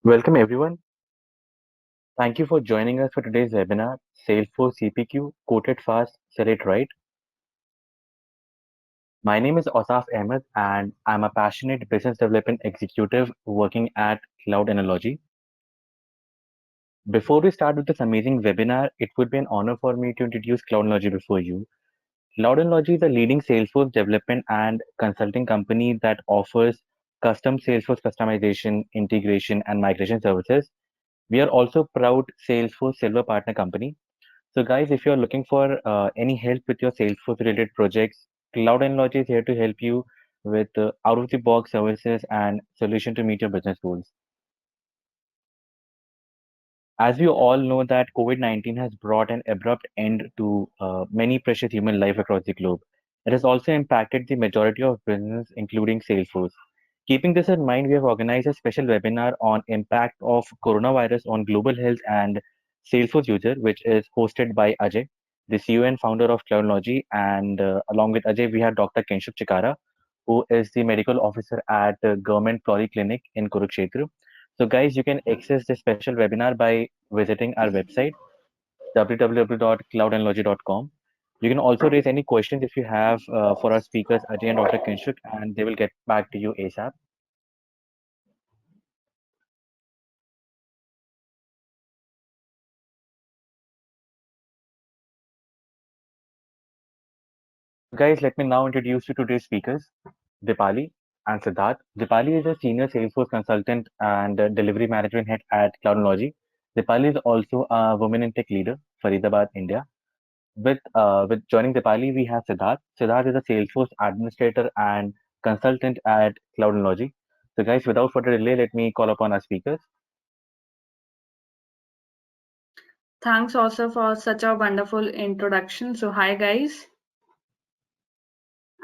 Welcome everyone. Thank you for joining us for today's webinar, Salesforce CPQ, Quote It Fast, Sell It Right. My name is Osaf Ahmed and I'm a passionate business development executive working at Cloud Analogy. Before we start with this amazing webinar, it would be an honor for me to introduce Cloud Analogy before you. Cloud Analogy is a leading Salesforce development and consulting company that offers custom Salesforce customization, integration, and migration services. We are also proud Salesforce Silver Partner Company. So, guys, if you're looking for any help with your Salesforce related projects, Cloud Analogy is here to help you with out of the box services and solution to meet your business goals. As we all know that COVID-19 has brought an abrupt end to many precious human life across the globe. It has also impacted the majority of business, including Salesforce. Keeping this in mind, we have organized a special webinar on impact of coronavirus on global health and Salesforce user, which is hosted by Ajay, the CEO and founder of Cloudology. And along with Ajay, we have Dr. Kenshuk Chikara, who is the medical officer at Government Polyclinic in Kurukshetra. So, guys, you can access this special webinar by visiting our website www.cloudanalogy.com. You can also raise any questions if you have for our speakers Ajay and Dr. Kinshuk, and they will get back to you ASAP. Guys, let me now introduce you to today's speakers, Dipali and Siddharth. Dipali is a senior Salesforce consultant and delivery management head at Cloudology. Dipali is also a women in tech leader, Faridabad, India. With joining Dipali, we have Siddharth. Siddharth is a Salesforce administrator and consultant at Cloudology. So, guys, without further delay, let me call upon our speakers. Thanks also for such a wonderful introduction. So hi guys,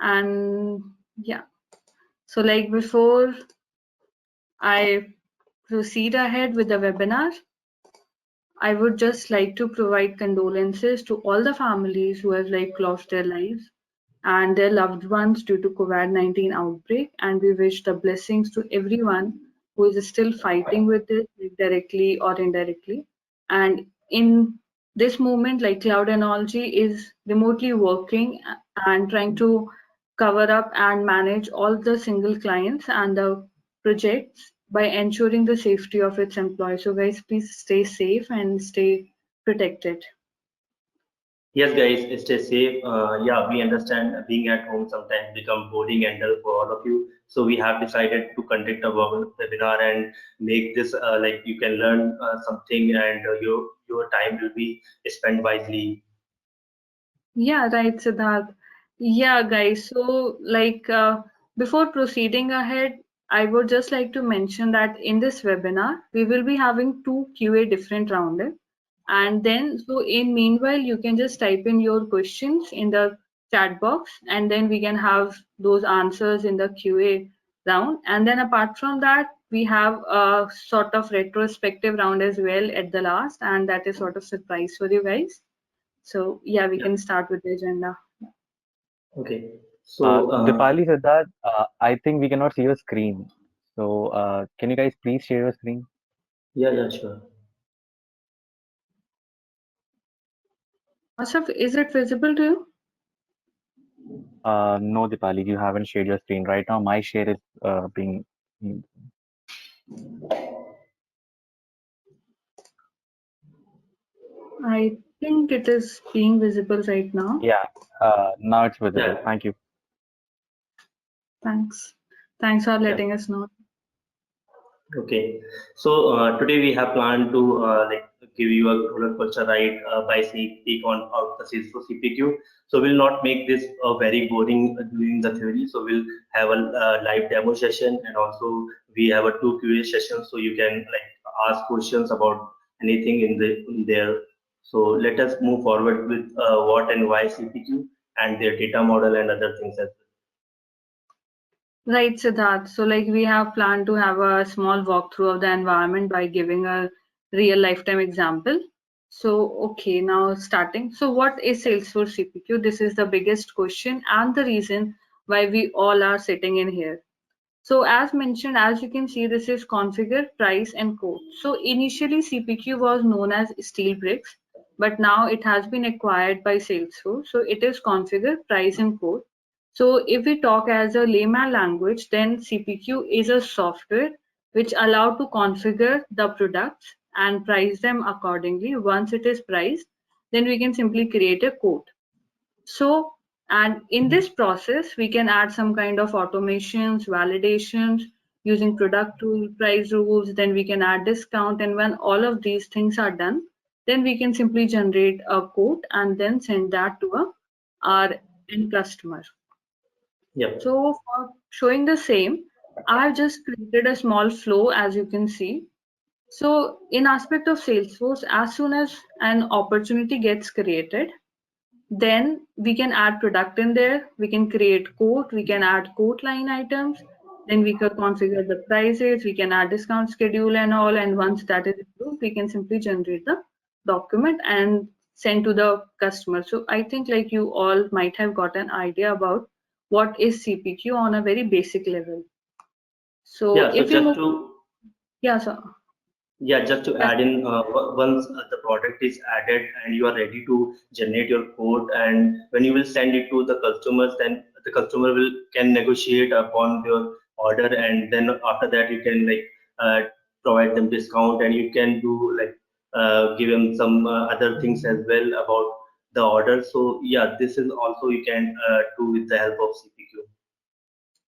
and yeah, so like before I proceed ahead with the webinar, I would just like to provide condolences to all the families who have lost their lives and their loved ones due to COVID-19 outbreak, and we wish the blessings to everyone who is still fighting with it, directly or indirectly. And in this moment, like Cloud Analogy is remotely working and trying to cover up and manage all the single clients and the projects by ensuring the safety of its employees. So guys, please stay safe and stay protected. Yes, guys, stay safe. Yeah, we understand being at home sometimes become boring and dull for all of you. So we have decided to conduct a webinar and make this like you can learn something and your time will be spent wisely. Yeah, right, Siddharth. Yeah, guys. So, before proceeding ahead, I would just like to mention that in this webinar, we will be having two QA different rounded. And then, so in meanwhile, you can just type in your questions in the chat box, and then we can have those answers in the QA round. And then apart from that, we have a sort of retrospective round as well at the last, and that is sort of surprise for you guys. So yeah, we Yeah. can start with the agenda. Okay. So Dipali, Siddharth, I think we cannot see your screen. So, can you guys please share your screen? yeah, yeah, sure. Asaf, is it visible to you? No, Dipali, you haven't shared your screen right now. My share is being. I think it is being visible right now. Yeah, now it's visible. Yeah, Thank you. Thanks. Thanks for yeah. letting us know. Okay, so today we have planned to like give you a roller coaster ride by sneak peek on of the Salesforce CPQ. So we'll not make this very boring during the theory. So we'll have a live demo session and also we have a two QA sessions so you can like ask questions about anything in there. So let us move forward with what and why CPQ and their data model and other things as well. Right, Siddharth. So we have planned to have a small walkthrough of the environment by giving a real lifetime example. So, okay, now starting. So what is Salesforce CPQ? This is the biggest question and the reason why we all are sitting in here. So as mentioned, as you can see, this is configure, price, and quote. So initially CPQ was known as Steelbricks, but now it has been acquired by Salesforce. So it is configure, price, and quote. So if we talk as a layman language, then CPQ is a software which allow to configure the products and price them accordingly. Once it is priced, then we can simply create a quote. So, and in this process, we can add some kind of automations, validations using product rule, price rules, then we can add discount. And when all of these things are done, then we can simply generate a quote and then send that to our end customer. Yeah. So for showing the same, I've just created a small flow as you can see. So in aspect of Salesforce, as soon as an opportunity gets created, then we can add product in there, we can create quote, we can add quote line items, then we can configure the prices, we can add discount schedule and all, and once that is approved, we can simply generate the document and send to the customer. So I think like you all might have got an idea about what is CPQ on a very basic level. So Yeah. So if we just move, to yeah, so Yeah, just to yes, add in, once the product is added and you are ready to generate your code, and when you will send it to the customers, then the customer will can negotiate upon your order, and then after that you can like provide them discount, and you can do like give them some other things as well about the order. So yeah, this is also you can do with the help of CPQ.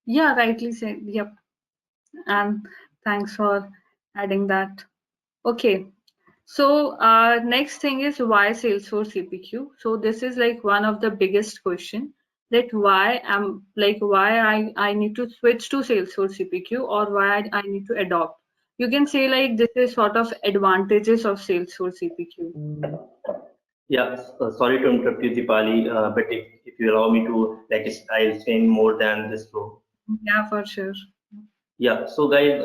yeah, rightly said, yep. And thanks for adding that. Okay, so next thing is why Salesforce CPQ. So this is like one of the biggest question, that why I need to switch to Salesforce CPQ, or why I need to adopt. You can say like this is sort of advantages of Salesforce CPQ. Yeah, sorry to interrupt you, Deepali, but if you allow me to, like, I'll explain more than this flow. Yeah, for sure. Yeah, so guys,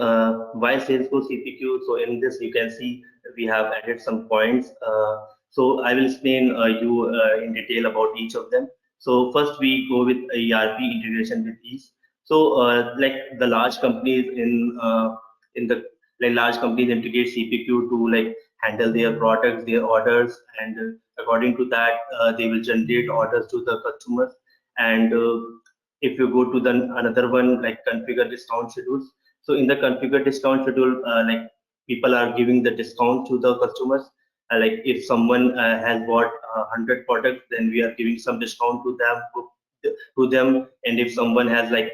why Salesforce CPQ? So in this, you can see we have added some points. So I will explain you in detail about each of them. So first, we go with a ERP integration with ease. So like the large companies in the like large companies integrate CPQ to like handle their products, their orders, and according to that, they will generate orders to the customers. And if you go to the another one like configure discount schedules, so in the configure discount schedule, like people are giving the discount to the customers. Like if someone has bought 100 products, then we are giving some discount to them. And if someone has like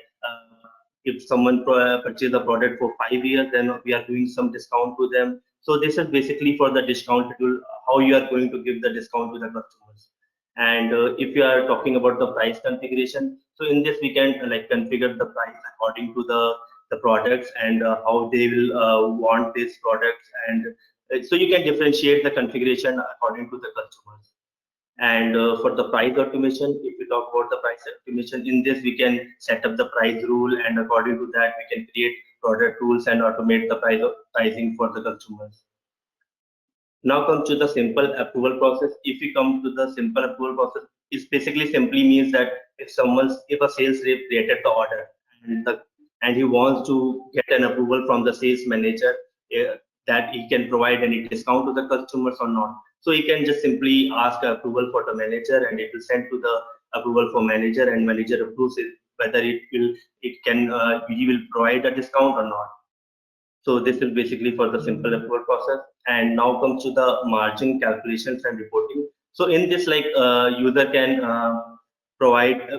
if someone purchased the product for 5 years, then we are doing some discount to them. So this is basically for the discount schedule, how you are going to give the discount to the customers. And if you are talking about the price configuration, so in this we can like configure the price according to the products and how they will want these products, and so you can differentiate the configuration according to the customers. And for the price automation, if we talk about the price automation, in this we can set up the price rule, and according to that we can create product rules and automate the pricing for the customers. Now comes to the simple approval process. If we come to the simple approval process, it basically simply means that if a sales rep created the order, and and he wants to get an approval from the sales manager, that he can provide any discount to the customers or not. So he can just simply ask approval for the manager, and it will send to the approval for manager, and manager approves it whether it can he will provide a discount or not. So this is basically for the simple approval process. And now comes to the margin calculations and reporting. So in this, like user can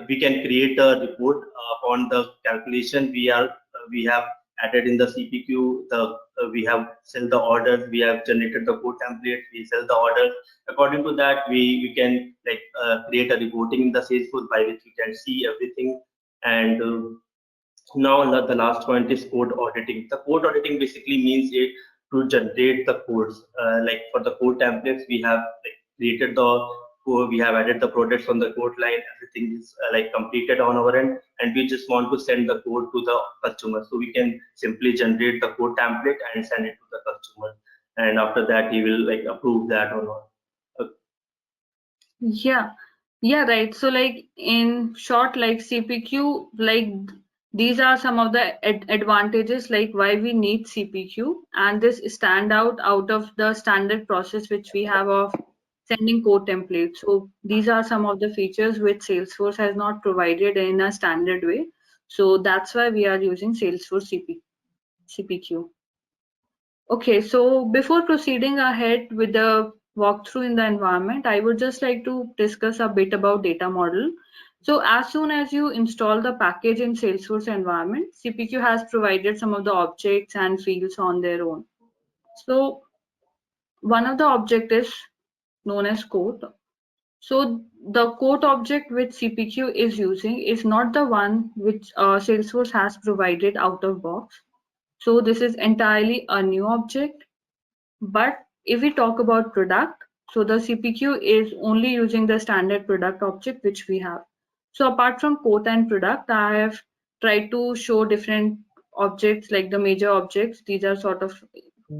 we can create a report upon the calculation we have added in the CPQ. We have sell the orders, we have generated the code template, we sell the orders. According to that, we can like create a reporting in the Salesforce by which we can see everything. And now the last point is code auditing. The code auditing basically means it to generate the codes. Like for the code templates, we have like, created the code, we have added the products on the code line. Everything is like completed on our end, and we just want to send the code to the customer. So we can simply generate the code template and send it to the customer. And after that, he will like approve that or not. Yeah, yeah, right. So like in short, like CPQ, like these are some of the advantages, like why we need CPQ, and this stand out of the standard process which we have of sending code templates. So these are some of the features which Salesforce has not provided in a standard way. So that's why we are using Salesforce CPQ. Okay, so before proceeding ahead with the walkthrough in the environment, I would just like to discuss a bit about data model. So as soon as you install the package in Salesforce environment, CPQ has provided some of the objects and fields on their own. So one of the object is known as quote. So the quote object which CPQ is using is not the one which Salesforce has provided out of box. So this is entirely a new object. But if we talk about product, so the CPQ is only using the standard product object which we have. So apart from quote and product, I have tried to show different objects like the major objects. These are sort of,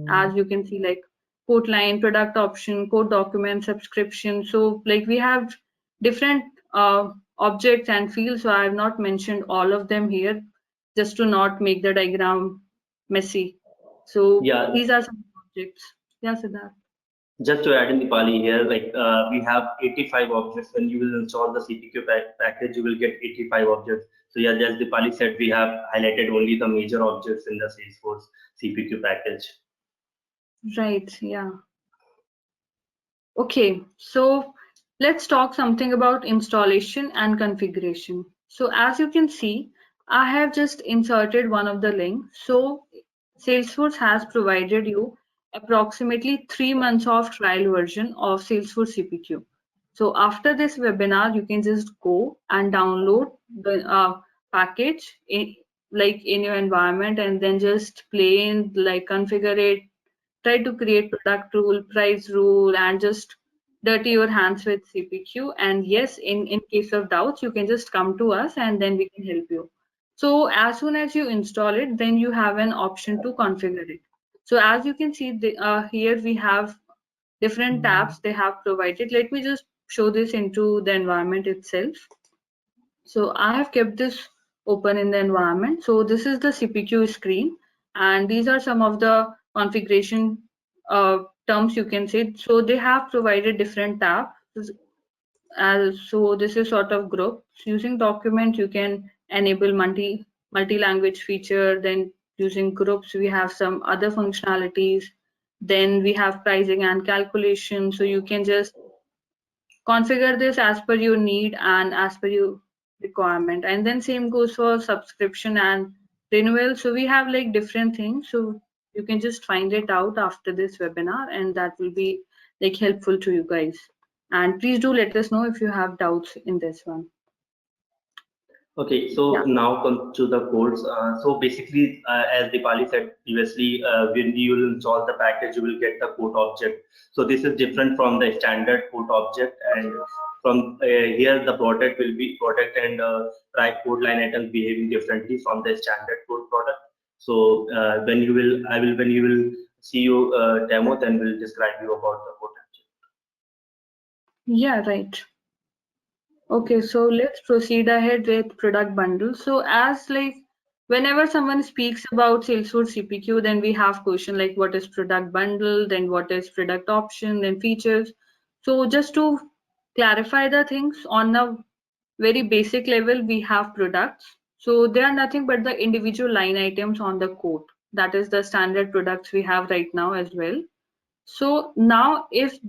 as you can see, like quote line, product option, quote document, subscription. So like we have different objects and fields. So I have not mentioned all of them here just to not make the diagram messy. So Yeah, these are some objects. Yeah, Siddharth. just to add in the Pali here, like we have 85 objects. When you will install the CPQ package, you will get 85 objects. So yeah, as the Pali said, we have highlighted only the major objects in the Salesforce CPQ package. Right, yeah. Okay, so let's talk something about installation and configuration. So as you can see, I have just inserted one of the links. So Salesforce has provided you approximately 3 months of trial version of Salesforce CPQ. So after this webinar, you can just go and download the package like in your environment, and then just play in, like configure it, try to create product rule, price rule, and just dirty your hands with CPQ. And yes, in case of doubts, you can just come to us and then we can help you. So as soon as you install it, then you have an option to configure it. So as you can see, here we have different tabs they have provided. Let me just show this into the environment itself. So I have kept this open in the environment. So this is the CPQ screen, and these are some of the configuration terms you can say. So they have provided different tabs. So this is sort of group. Using document, you can enable multi-language feature. Then using groups, we have some other functionalities. Then we have pricing and calculation. So you can just configure this as per your need and as per your requirement. And then same goes for subscription and renewal. So we have like different things. So you can just find it out after this webinar, and that will be like helpful to you guys. And please do let us know if you have doubts in this one. Okay, so Yeah. now come to the codes. So basically, as Dipali said previously, when you will install the package, you will get the code object. So this is different from the standard code object, and from here the product will be product and try code line items behaving differently from the standard code product. So when you will, when you will see your demo, then we'll describe you about the code object. Yeah, right. Okay, so let's proceed ahead with product bundle. So as like whenever someone speaks about Salesforce CPQ, then we have question like what is product bundle, then what is product option, then features. So just to clarify the things on a very basic level, we have products. So they are nothing but the individual line items on the code. That is the standard products we have right now as well. So now if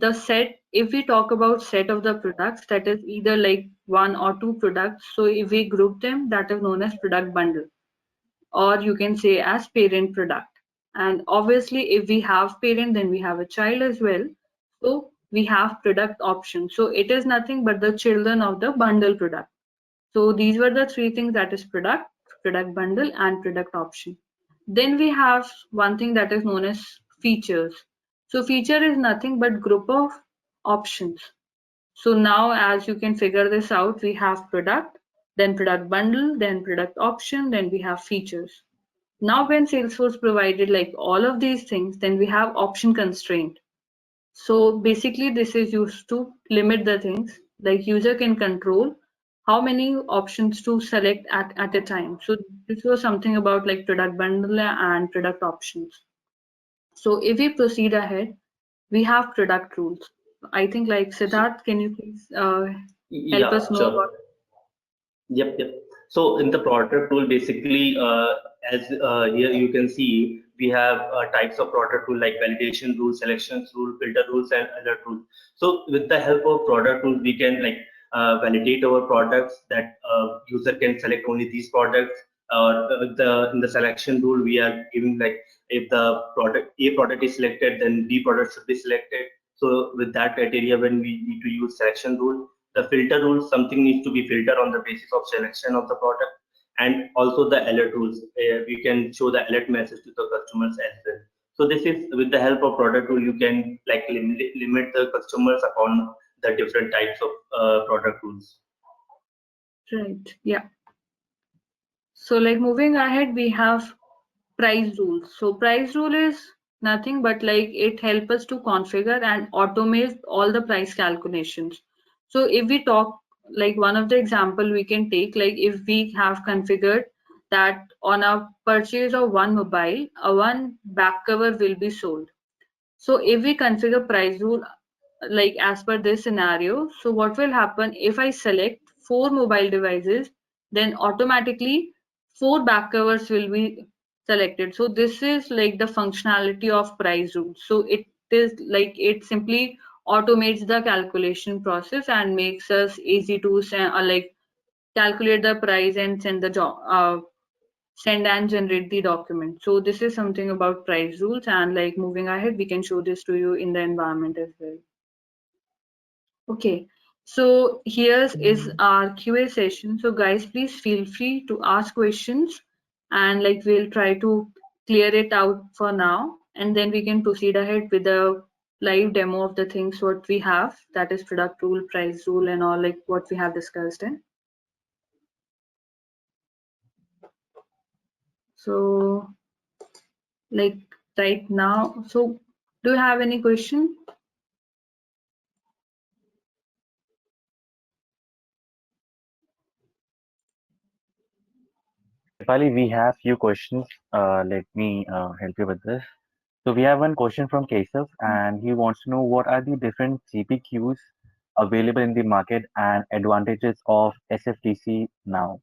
we talk about set of the products, that is either like one or two products. So if we group them, that is known as product bundle, or you can say as parent product. And obviously if we have parent, then we have a child as well. So we have product option. So it is nothing but the children of the bundle product. So these were the three things, that is product, product bundle, and product option. Then we have one thing that is known as features. So feature is nothing but group of options. So now as you can figure this out, we have product, then product bundle, then product option, then we have features. Now when Salesforce provided like all of these things, then we have option constraint. So basically this is used to limit the things, like user can control how many options to select at a time. So this was something about like product bundle and product options. So if we proceed ahead, we have product rules. I think like So, Siddharth, can you please help us yeah, know sure. about? Yep. So in the product tool, basically, as here you can see, we have types of product tool like validation rules, selections rule, filter rules, and alert rules. So with the help of product tools, we can like validate our products that user can select only these products. Or the in the selection rule, we are giving like if the product A product is selected, then B product should be selected. So with that criteria, when we need to use selection rule, the filter rules, something needs to be filtered on the basis of selection of the product, and also the alert rules, we can show the alert message to the customers as well. So this is with the help of product rule, you can like limit the customers upon the different types of product rules. Right. Yeah. So like moving ahead, we have price rules. So price rule is nothing but like it helps us to configure and automate all the price calculations. So if we talk like one of the example we can take, like if we have configured that on a purchase of one mobile, a one back cover will be sold. So if we configure price rule like as per this scenario, so what will happen if I select four mobile devices, then automatically four back covers will be selected. So this is like the functionality of price rule. So it is like it simply automates the calculation process and makes us easy to send, like calculate the price and send the job send and generate the document. So this is something about price rules, and like moving ahead, we can show this to you in the environment as well. Okay, so here's is our QA session. So guys, please feel free to ask questions, and like we'll try to clear it out for now, and then we can proceed ahead with the live demo of the things what we have, that is product rule, price rule, and all like what we have discussed in. So like right now, so do you have any question? Dipali, we have few questions. Let me help you with this. So we have one question from Kesav, and he wants to know what are the different CPQs available in the market and advantages of SFTC now.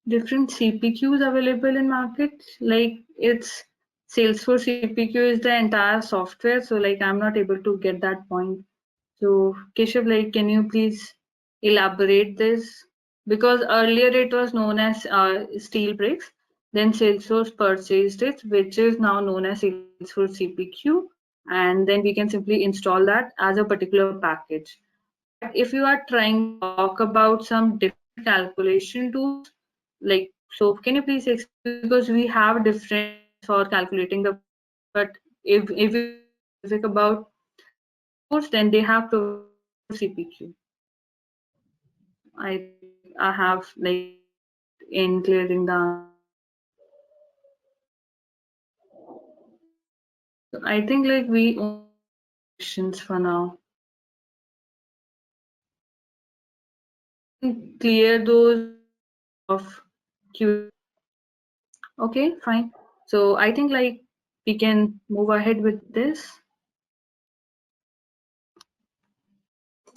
Different CPQs available in market, like it's Salesforce CPQ is the entire software, so like I'm not able to get that point. So Keshav, like can you please elaborate this? Because earlier it was known as Steel Bricks, then Salesforce purchased it, which is now known as Salesforce CPQ, and then we can simply install that as a particular package. But if you are trying to talk about some different calculation tools, like so can you please explain, because we have different tools for calculating the price, but if you are specific about Salesforce, then they have provided Salesforce CPQ. I think like I have like helped in clearing the answer. So I think like we only have two questions for now. So we can clear those at the end of Q&A. Okay, fine. So I think like we can move ahead with this.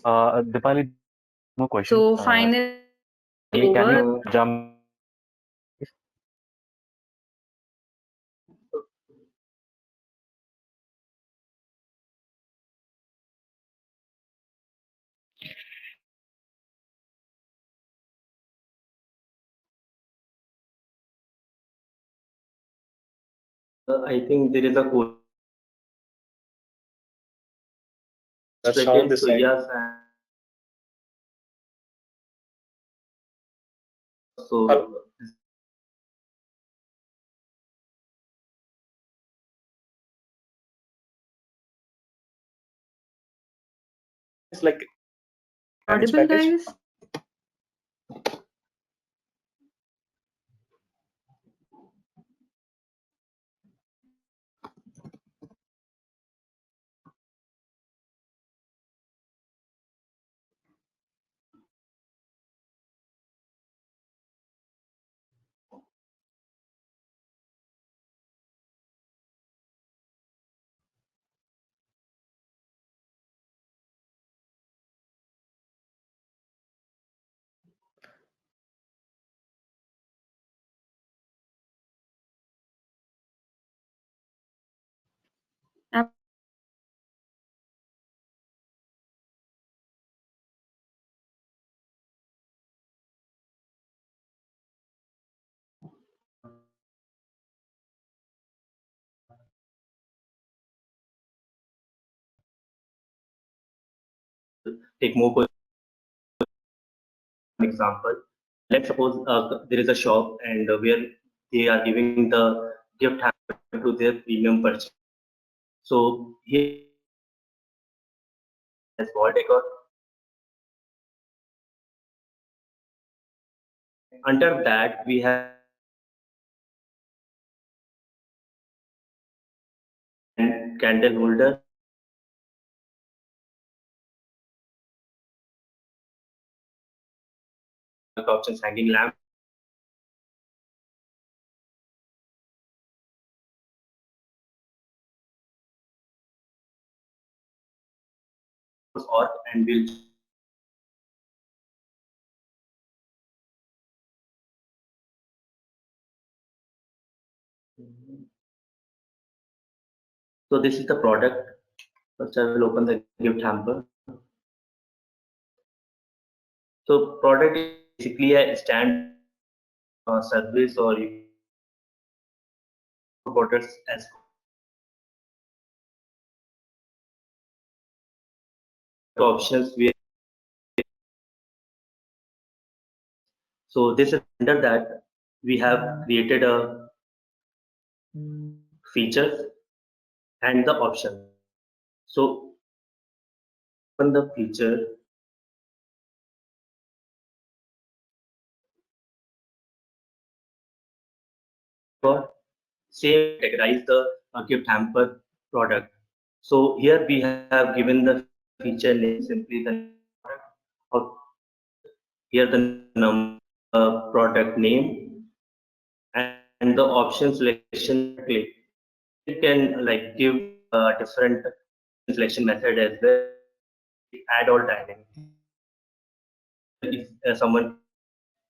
Dipali, there are two more questions. So finally, it's Dipali, can over. you jump in the chat box, please? I think there is a question. That's all Second, this so side. yes, Hello. so It's like managed Audible, package. guys? take more example. Let's suppose there is a shop and where they are giving the gift hamper to their premium purchase. So here as wall decor. Under that we have candle holder, options hanging lamp, or and we'll so this is the product. First I will open the gift hamper. So product is basically a stand service or products as options we so this is under that we have created a features and the option. So on the feature for same categorize the gift hamper product. So here we have given the feature name simply the of here the number product name and the option selection click. It can like give different selection method as well. Add all dynamic. If someone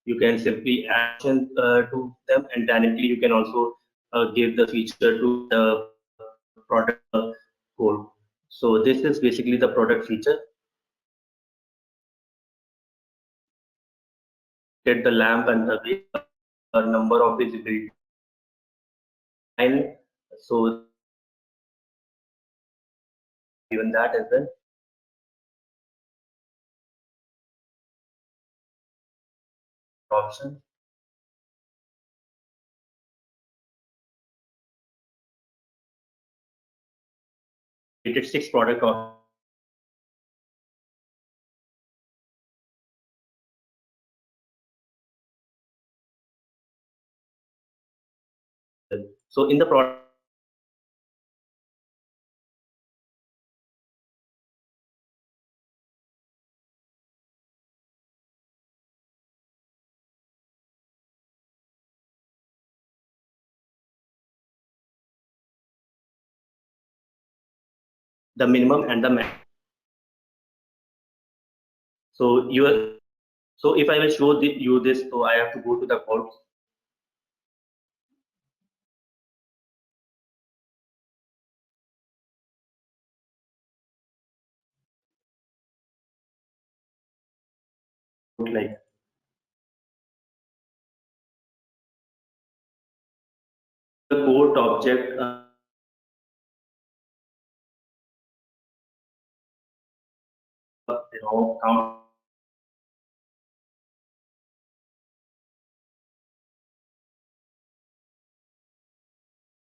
you can simply add to them and dynamically you can also give the feature to the product code. So this is basically the product feature. Get the lamp and the number of visibility and so given that as well. Option. Created 6 product options. So in the product the minimum and the max. So you are, so if I will show you this, so I have to go to the code. Like the code object count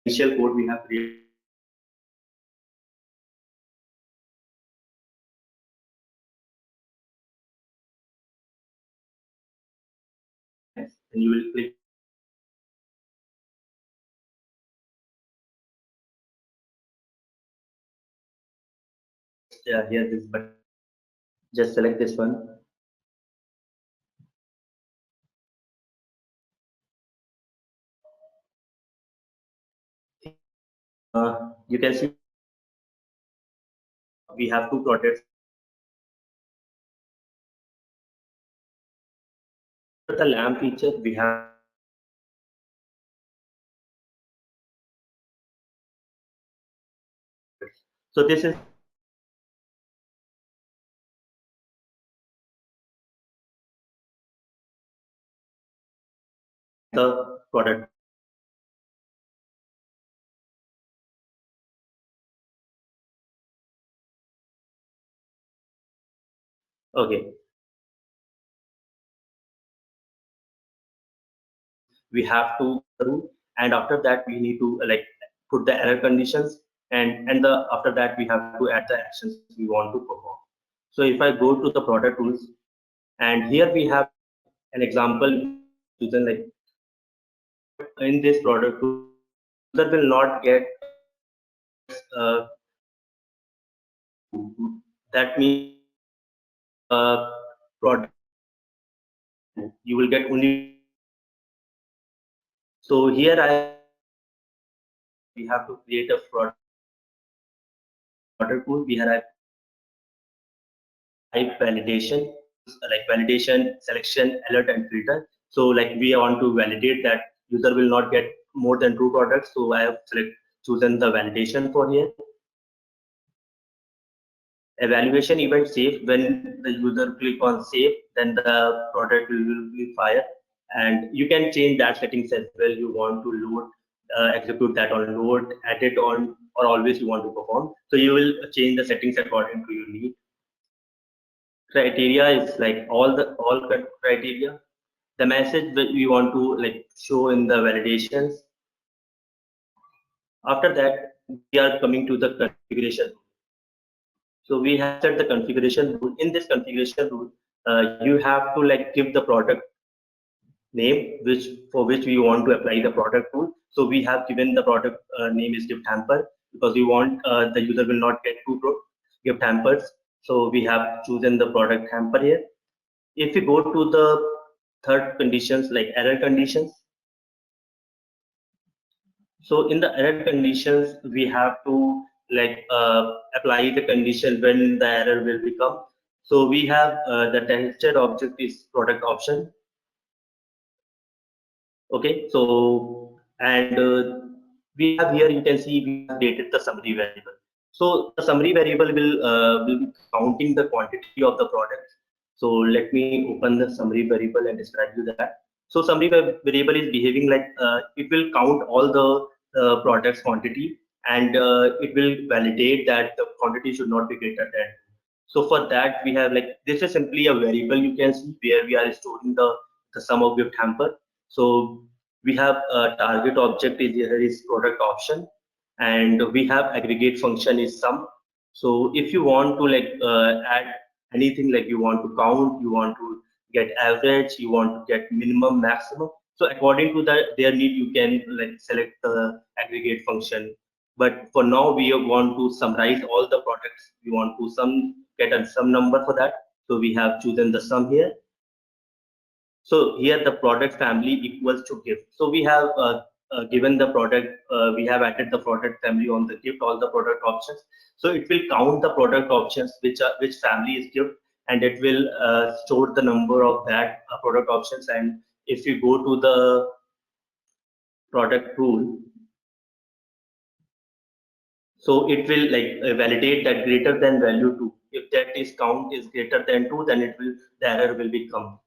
initial code we have created and you will click here this button. Just select this one. You can see we have 2 products. The lamp feature we have. So this is the product. Okay, we have to do, and after that we need to like put the error conditions, and the after that we have to add the actions we want to perform. So if I go to the product tools, and here we have an example chosen, like in this product tool user will not get products that means product you will get only. So here I have we have to create a product tool. We have type validation, like validation, selection, alert, and filter. So like we want to validate that user will not get more than 2 products. So I have chosen the validation for here. Evaluation event safe, when the user click on save, then the product will be fired. And you can change that settings as well. You want to load, execute that on load, edit on, or always you want to perform. So you will change the settings according to your need. Criteria is like all criteria. The message that we want to like show in the validations. After that, we are coming to the configuration. So we have set the configuration rule. In this configuration rule, you have to like give the product name which for which we want to apply the product rule. So we have given the product name is gift hamper because we want the user will not get 2 gift hampers. So we have chosen the product hamper here. If we go to the third conditions like error conditions, so in the error conditions we have to like apply the condition when the error will become. So we have the tested object is product option. Okay, so and we have here, you can see we have dated the summary variable. So the summary variable will be counting the quantity of the products. So let me open the summary variable and describe you that. So summary variable is behaving like it will count all the products quantity, and it will validate that the quantity should not be greater than. So for that we have like this is simply a variable, you can see where we are storing the sum of gift hamper. So we have a target object is here is product option, and we have aggregate function is sum. So if you want to like add anything, like you want to count, you want to get average, you want to get minimum, maximum. So according to their need, you can like select the aggregate function. But for now, we want to summarize all the products. We want to get a sum number for that. So we have chosen the sum here. So here the product family equals to gift. So we have given the product, we have added the product family on the gift, all the product options. So it will count the product options which family is gift, and it will store the number of that product options. And if you go to the product rule, so it will like validate that greater than value 2. If that is count is greater than 2, then it will the error will become.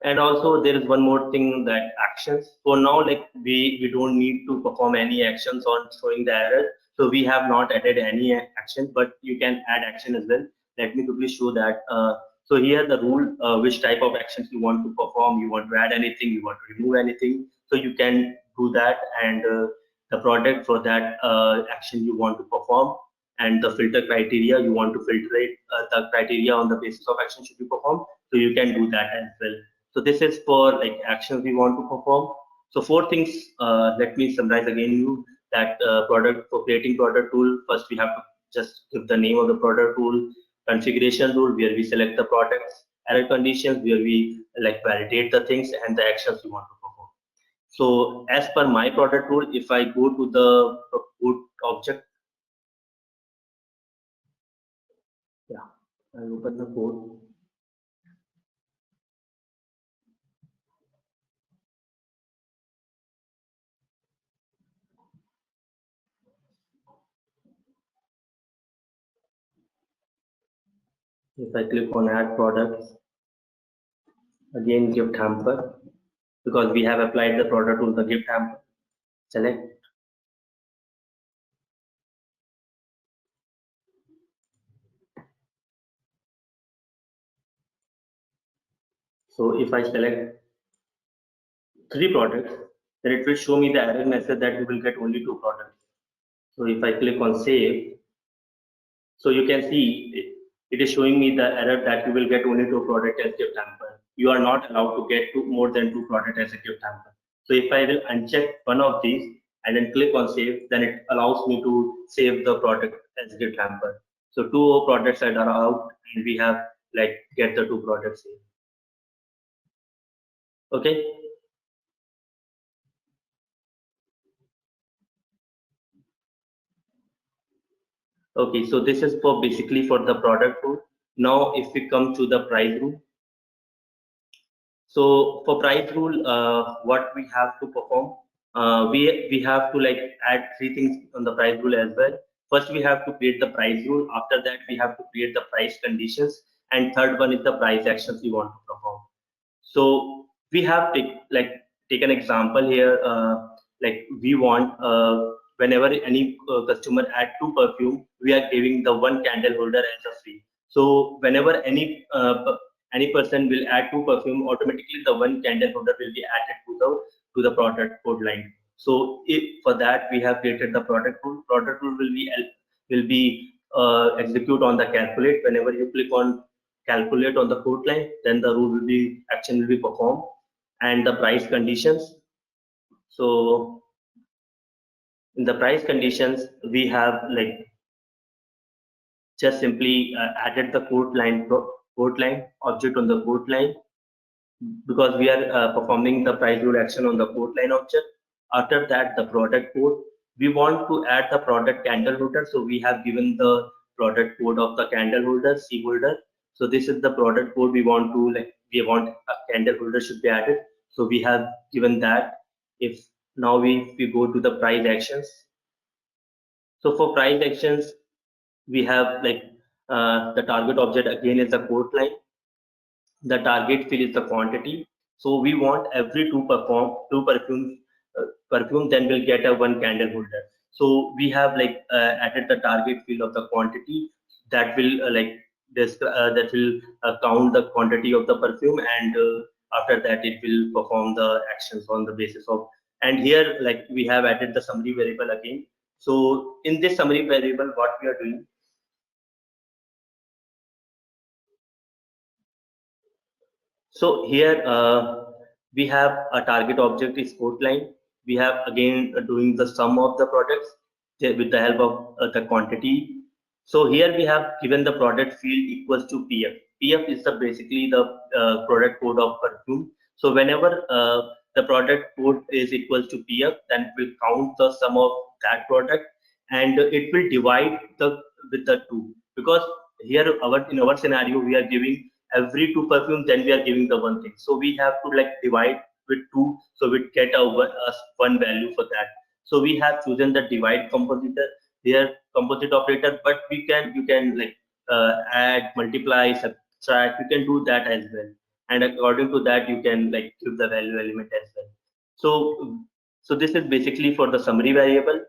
And also there is one more thing, that actions. For now, like we don't need to perform any actions on showing the error. So we have not added any action, but you can add action as well. Let me quickly show that. So here the rule, which type of actions you want to perform, you want to add anything, you want to remove anything. So you can do that, and the product for that action you want to perform, and the filter criteria you want to filter it, the criteria on the basis of action should be performed. So you can do that as well. So this is for like actions we want to perform. So 4 things. Let me summarize again you that product for creating product tool. First, we have to just give the name of the product tool. Configuration rule where we select the products. Error conditions where we like validate the things, and the actions we want to perform. So as per my product rule, if I go to the code object, yeah, I open the code. If I click on add products, again gift hamper, because we have applied the product to the gift hamper. Select. So if I select 3 products, then it will show me the error message that you will get only 2 products. So if I click on save, so you can see it is showing me the error that you will get only 2 products as gift hamper. You are not allowed to get more than 2 products as a gift hamper. So if I will uncheck one of these and then click on save, then it allows me to save the product as gift hamper. So 2 products that are out, and we have like get the 2 products here. Okay. Okay, so this is for basically for the product code. Now, if we come to the price rule, so for price rule, what we have to perform, we have to like add 3 things on the price rule as well. First, we have to create the price rule. After that, we have to create the price conditions, and third one is the price actions we want to perform. So we have take an example here. Like we want whenever any customer add 2 perfume, we are giving the 1 candle holder as a free. So whenever any person will add 2 perfume, automatically the 1 candle holder will be added to the product code line. So if for that we have created the product rule. Product rule will be execute on the calculate. Whenever you click on calculate on the code line, then the rule will be action will be performed, and the price conditions. So in the price conditions, we have like just simply added the code line object on the code line, because we are performing the price rule action on the code line object. After that, the product code, we want to add the product candle holder, so we have given the product code of the candle holder, C holder. So this is the product code we want to like, we want a candle holder should be added, so we have given that. If now we go to the price actions, so for price actions we have like the target object again is the code line. The target fill is the quantity. So we want every 2 perfume, then we'll get a 1 candle holder. So we have like added the target fill of the quantity that will like this that will count the quantity of the perfume, and after that it will perform the actions on the basis of. And here like we have added the summary variable again. So in this summary variable, what we are doing, so here we have a target object is code line. We have again doing the sum of the products with the help of the quantity. So here we have given the product field equals to PF. PF is the basically the product code of perfume. So whenever the product code is equals to PF, then it will count the sum of that product, and it will divide the with the 2, because here in our scenario we are giving every 2 perfume, then we are giving the 1 thing. So we have to like divide with 2, so we get a 1 value for that. So we have chosen the divide compositor here, composite operator, but you can like add, multiply, subtract, you can do that as well, and according to that you can like give the value element as well. So this is basically for the summary variable.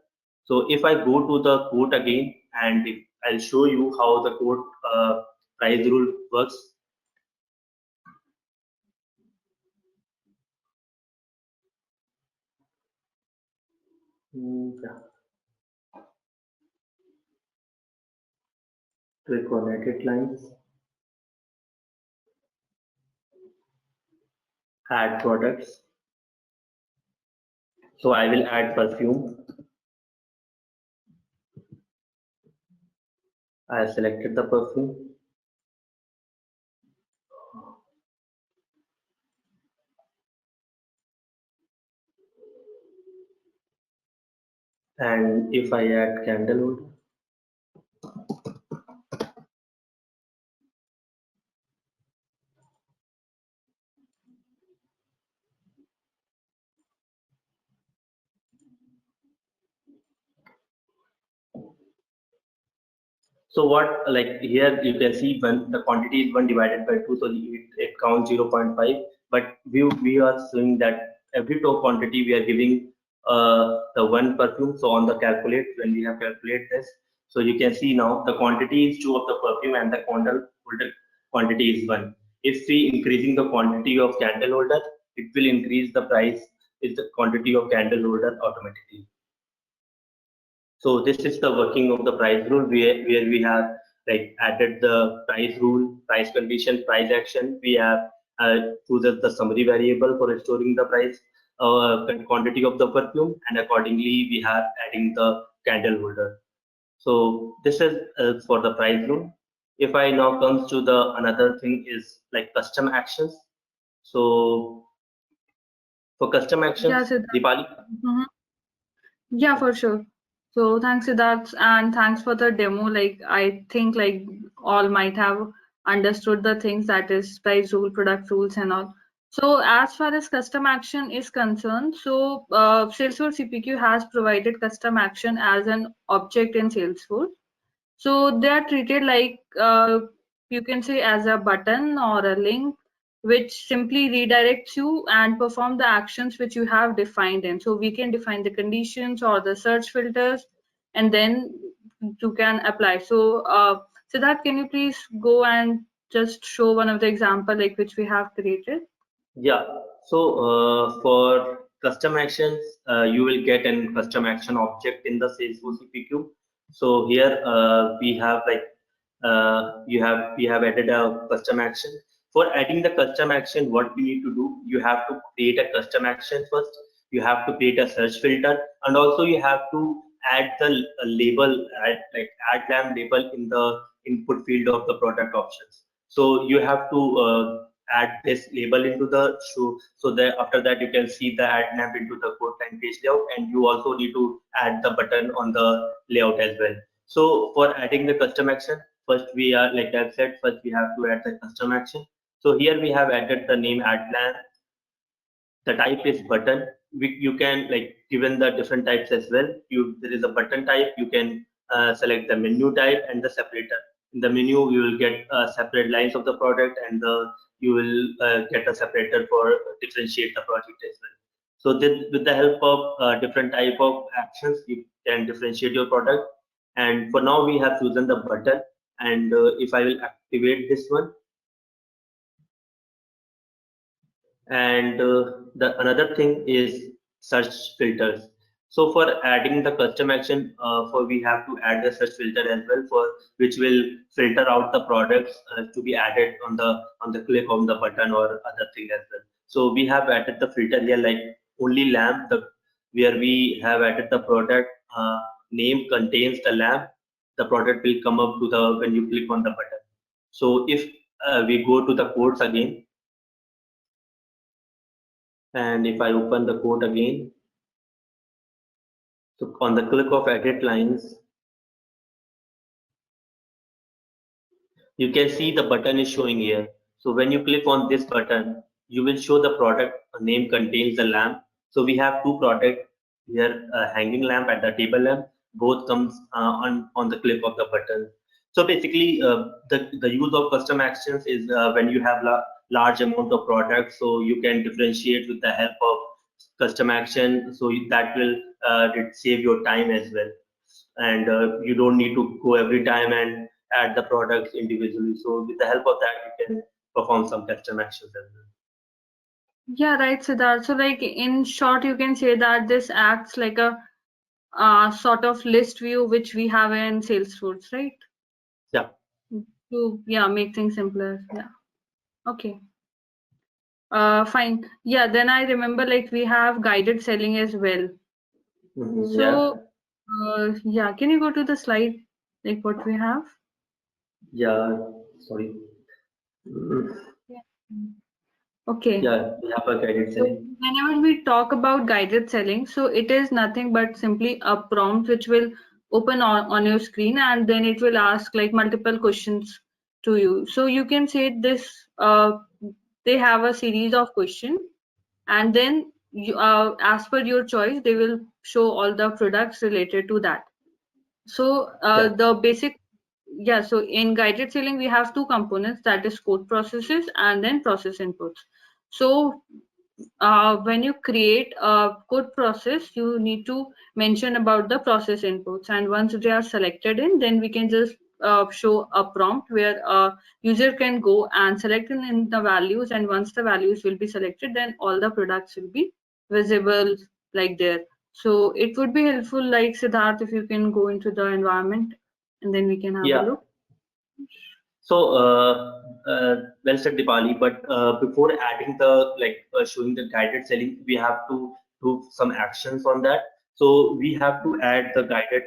So if I go to the code again, and I'll show you how the code price rule works. Yeah. Click on edit lines, add products. So I will add perfume. I have selected the perfume. And if I add candle holder, so what like here you can see when the quantity is 1 divided by 2, so it counts 0.5. But we are showing that every top quantity we are giving the 1 perfume. So on the calculate, when we have calculate this, so you can see now the quantity is 2 of the perfume and the candle holder quantity is 1. if we increasing the quantity of candle holder, it will increase the price is the quantity of candle holder automatically. So this is the working of the price rule where we have like added the price rule, price condition, price action. We have chosen the summary variable for storing the price, quantity of the perfume, and accordingly we are adding the candle holder. So this is for the price rule. If I now comes to the another thing is like custom actions. So for custom Yeah, actions, Siddharth. Deepali. Yeah, for sure. So thanks, Siddharth, and thanks for the demo. Like I think like all might have understood the things, that is price rule, product rules, and all. So as far as custom action is concerned, so Salesforce CPQ has provided custom action as an object in Salesforce. So they are treated like you can say as a button or a link which simply redirects you and perform the actions which you have defined in. So we can define the conditions or the search filters, and then you can apply. So Siddharth, can you please go and just show one of the example like which we have created? Yeah, so for custom actions, you will get an custom action object in the Salesforce CPQ. So here we have like we have added a custom action. For adding the custom action, what you need to do, you have to create a custom action first. You have to create a search filter, and also you have to add the label, add lamp label in the input field of the product options. So you have to add this label into the show, so that after that you can see the add lamp into the code line page layout, and you also need to add the button on the layout as well. So for adding the custom action, first we are like I said, first we have to add the custom action. So here we have added the name add lamp. The type is button. You can like given the different types as well. There is a button type. You can select the menu type and the separator. In the menu, you will get separate lines of the product, and you will get a separator for differentiate the project as well. So with the help of different type of actions, you can differentiate your product. And for now, we have chosen the button. And if I will activate this one, and the another thing is search filters. So for adding the custom action, for we have to add the search filter as well, for which will filter out the products to be added on the click of the button or other thing as well. So we have added the filter here like only lamp, where we have added the product name contains the lamp. The product will come up to the when you click on the button. So if we go to the codes again, and if I open the code again, so on the click of edit lines, you can see the button is showing here. So when you click on this button, you will show the product name contains the lamp. So we have two products here, hanging lamp and the table lamp. Both comes on the click of the button. So basically, the use of custom actions is when you have large amount of products, so you can differentiate with the help of custom action. So that will save your time as well, and you don't need to go every time and add the products individually. So with the help of that, you can perform some custom actions as well. Yeah, right, Siddharth. So like in short, you can say that this acts like a sort of list view which we have in Salesforce, right? Yeah. To make things simpler. Yeah. Okay. Fine. Yeah. Then I remember like we have guided selling as well. So yeah, can you go to the slide like what we have? Yeah. Sorry. Okay. Yeah, we have a guided So selling. whenever we talk about guided selling, so it is nothing but simply a prompt which will open on your screen, and then it will ask like multiple questions to you. So you can say this, they have a series of questions, and then you, as per your choice, they will show all the products related to that. So the basic, so in guided selling, we have two components, that is code processes and then process inputs. So when you create a code process, you need to mention about the process inputs, and once they are selected in, then we can just show a prompt where a user can go and select in the values, and once the values will be selected, then all the products will be visible like there. So it would be helpful, like Siddharth, if you can go into the environment and then we can have a Yeah. look. So, well said, Dipali. But before adding the showing the guided selling, we have to do some actions on that. So we have to add the guided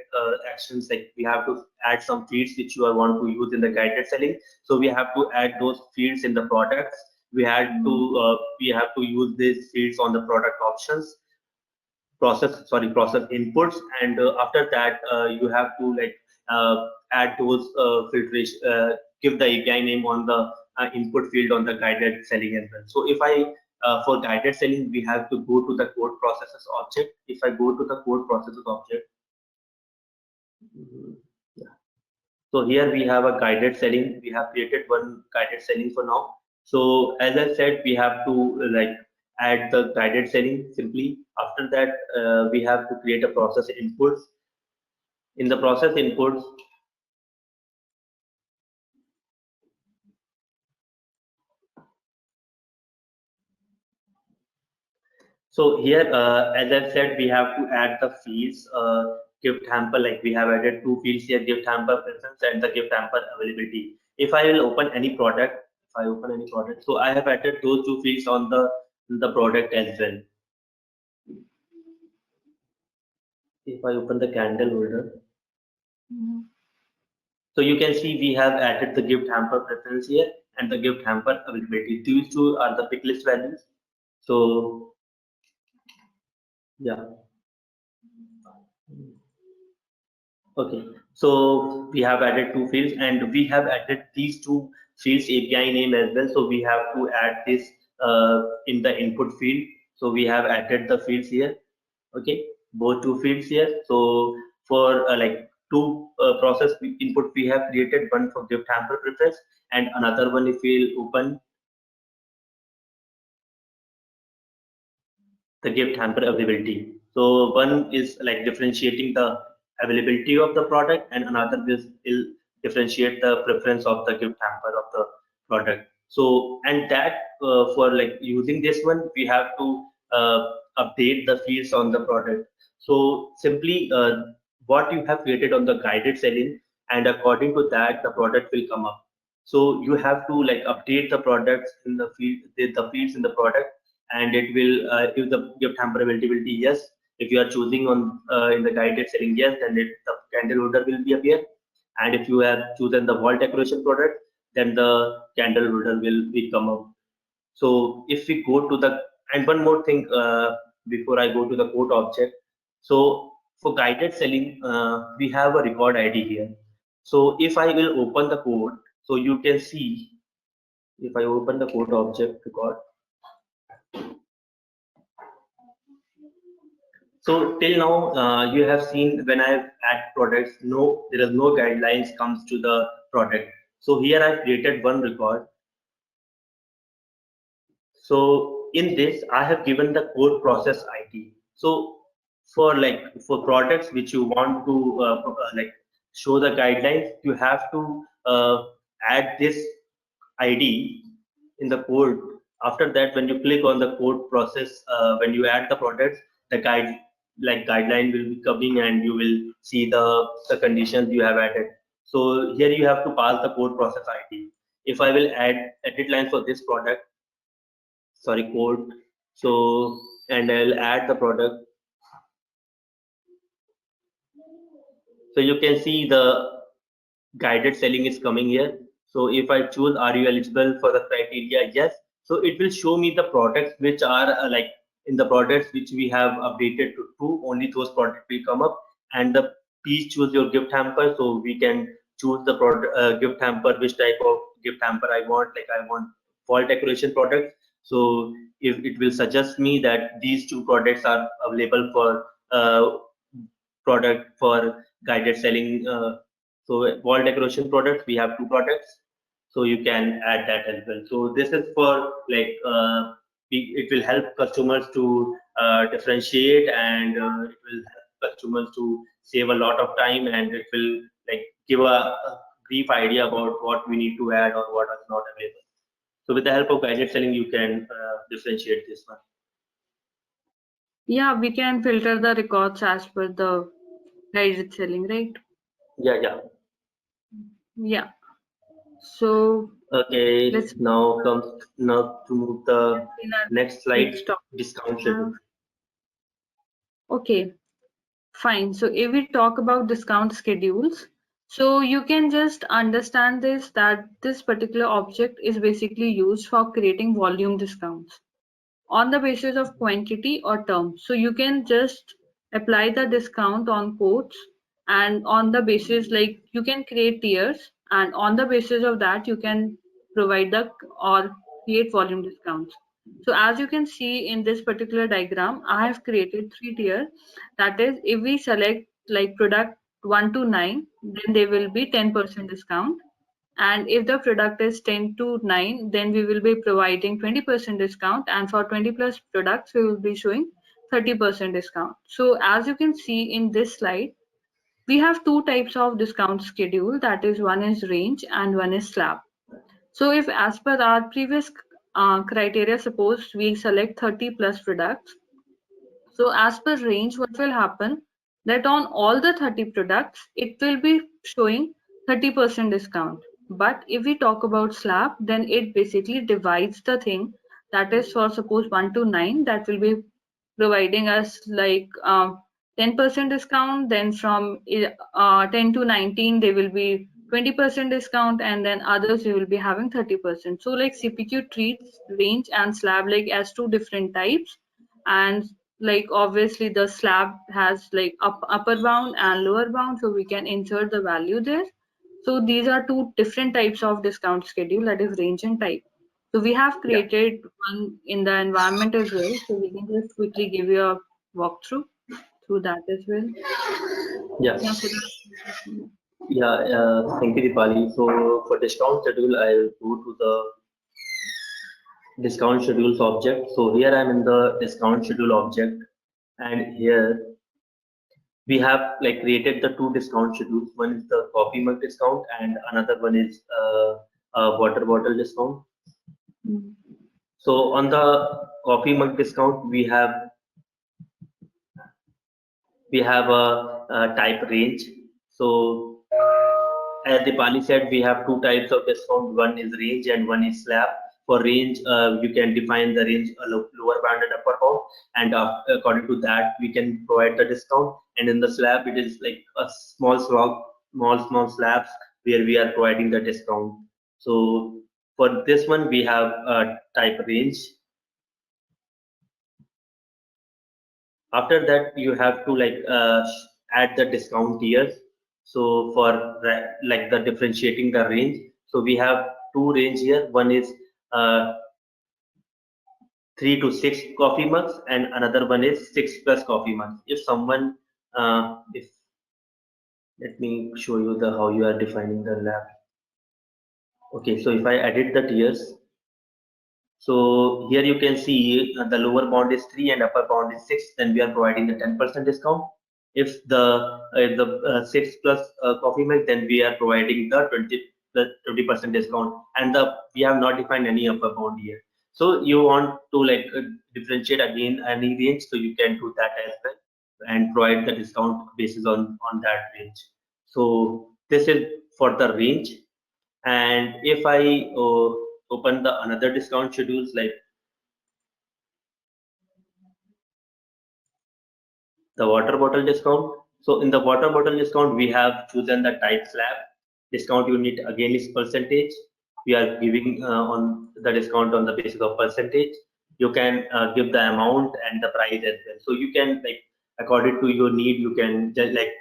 actions. Like we have to add some fields which you want to use in the guided selling. So we have to add those fields in the products. We have to use these fields on the product options process inputs, and after that you have to add those filtration, give the API name on the input field on the guided selling as well. So if I for guided selling, we have to go to the code processes object. If I go to the code processes object, yeah. So here we have a guided selling. We have created one guided selling for now. So as I said, we have to add the guided selling simply. After that, we have to create a process inputs. In the process inputs, so here, as I said, we have to add the fields. Gift hamper, like we have added two fields here: gift hamper presence and the gift hamper availability. If I will open any product, if I open any product, so I have added those two fields on the product as well. If I open the candle holder, so you can see we have added the gift hamper preference here and the gift hamper availability. These two are the pick list values. So yeah. Okay, so we have added two fields and we have added these two fields API name as well. So we have to add this in the input field. So we have added the fields here. Okay, both two fields here. So for two process input, we have created one for gift hamper preference and another one if we'll open the gift hamper availability. So one is like differentiating the availability of the product, and another will differentiate the preference of the gift hamper of the product. So and that for like using this one, we have to update the fields on the product. So simply what you have created on the guided selling, and according to that, the product will come up. So you have to like update the products in the field, the fields in the product, and it will if the gift hamper availability yes. If you are choosing on in the guided selling yes, then the candle holder will be appear. And if you have chosen the wall decoration product, then the candle holder will be come up. So if we go to the, and one more thing before I go to the code object. So for guided selling, we have a record ID here. So if I will open the code, so you can see if I open the code object record. So till now, you have seen when I add products, no, there is no guidelines comes to the product. So here I've created one record. So in this, I have given the code process ID. So for products which you want to show the guidelines, you have to add this ID in the code. After that, when you click on the code process, when you add the products, the guideline will be coming and you will see the conditions you have added. So here you have to pass the code process ID. If I will add edit line for this product, sorry, code, so and I'll add the product. So you can see the guided selling is coming here. So if I choose, are you eligible for the criteria? Yes. So it will show me the products which are in the products which we have updated to true, only those products will come up. And the please choose your gift hamper. So we can choose the product gift hamper, which type of gift hamper I want. Like I want fall decoration products. So if it will suggest me that these two products are available for product for guided selling. So wall decoration products, we have two products, so you can add that as well. So this is for it will help customers to differentiate, and it will help customers to save a lot of time, and it will like give a brief idea about what we need to add or what is not available. So with the help of guided selling, you can differentiate this one. Yeah, we can filter the records as per the guided selling, right? Yeah. Yeah. So Okay, let's now to move the in our next slide, next topic. discount schedule. Okay, fine. So if we talk about discount schedules, so you can just understand this that this particular object is basically used for creating volume discounts on the basis of quantity or term. So you can just apply the discount on quotes, and on the basis, like, you can create tiers, and on the basis of that you can provide the or create volume discounts. So as you can see in this particular diagram, I have created three tiers. That is, if we select like product 1 to 9, then there will be 10% discount, and if the product is 10 to 9, then we will be providing 20% discount, and for 20 plus products we will be showing 30% discount. So as you can see in this slide, we have two types of discount schedule, that is, one is range and one is slab. So if as per our previous criteria, suppose we select 30 plus products, so as per range, what will happen that on all the 30 products, it will be showing 30% discount. But if we talk about slab, then it basically divides the thing. That is, for suppose 1 to 9, that will be providing us like 10% discount. Then from 10 to 19, there will be 20% discount, and then others we will be having 30%. So like CPQ treats range and slab like as two different types, and like obviously the slab has like upper bound and lower bound, so we can insert the value there. So these are two different types of discount schedule, that is range and type. So we have Yeah. created one in the environment as well, so we can just quickly give you a walkthrough through that as well. Yeah. Yeah, so that's Yeah, thank you, Dipali. So for discount schedule, I'll go to the discount schedules object. So here I'm in the discount schedule object, and here we have like created the two discount schedules. One is the coffee mug discount, and another one is water bottle discount. So on the coffee mug discount, we have a type range. So as Dipali said, we have two types of discount. One is range and one is slab. For range, you can define the range lower bound and upper bound, and according to that, we can provide the discount. And in the slab, it is like a small slabs where we are providing the discount. So for this one, we have type range. After that, you have to like add the discount tiers. So for like the differentiating the range, so we have two range here. One is uh, 3 to 6 coffee mugs, and another one is 6 plus coffee mugs. If someone if let me show you the how you are defining the lab. Okay, so if I edit the tiers, so here you can see the lower bound is 3 and upper bound is 6, then we are providing the 10% discount. If the 6 plus coffee milk, then we are providing the 20% discount, and we have not defined any upper bound here. So you want to like differentiate again any range, so you can do that as well and provide the discount basis on that range. So this is for the range. And if I open the another discount schedules like the water bottle discount. So in the water bottle discount, we have chosen the type slab. Discount unit again is percentage. We are giving on the discount on the basis of percentage. You can give the amount and the price as well. So you can like according to your need, you can just like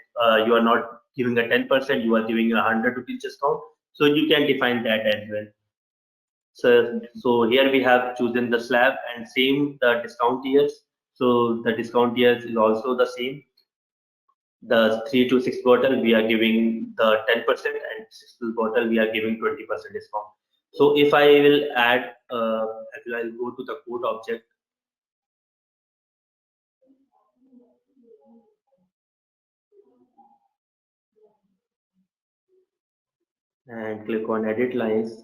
you are not giving a 10%, you are giving a 100 rupees discount. So you can define that as well. So here we have chosen the slab and same the discount years. So the discount years is also the same. The 3 to 6 bottle we are giving the 10%, and 6 bottle we are giving 20% discount. So if I will add, I'll go to the code object. and click on edit lines.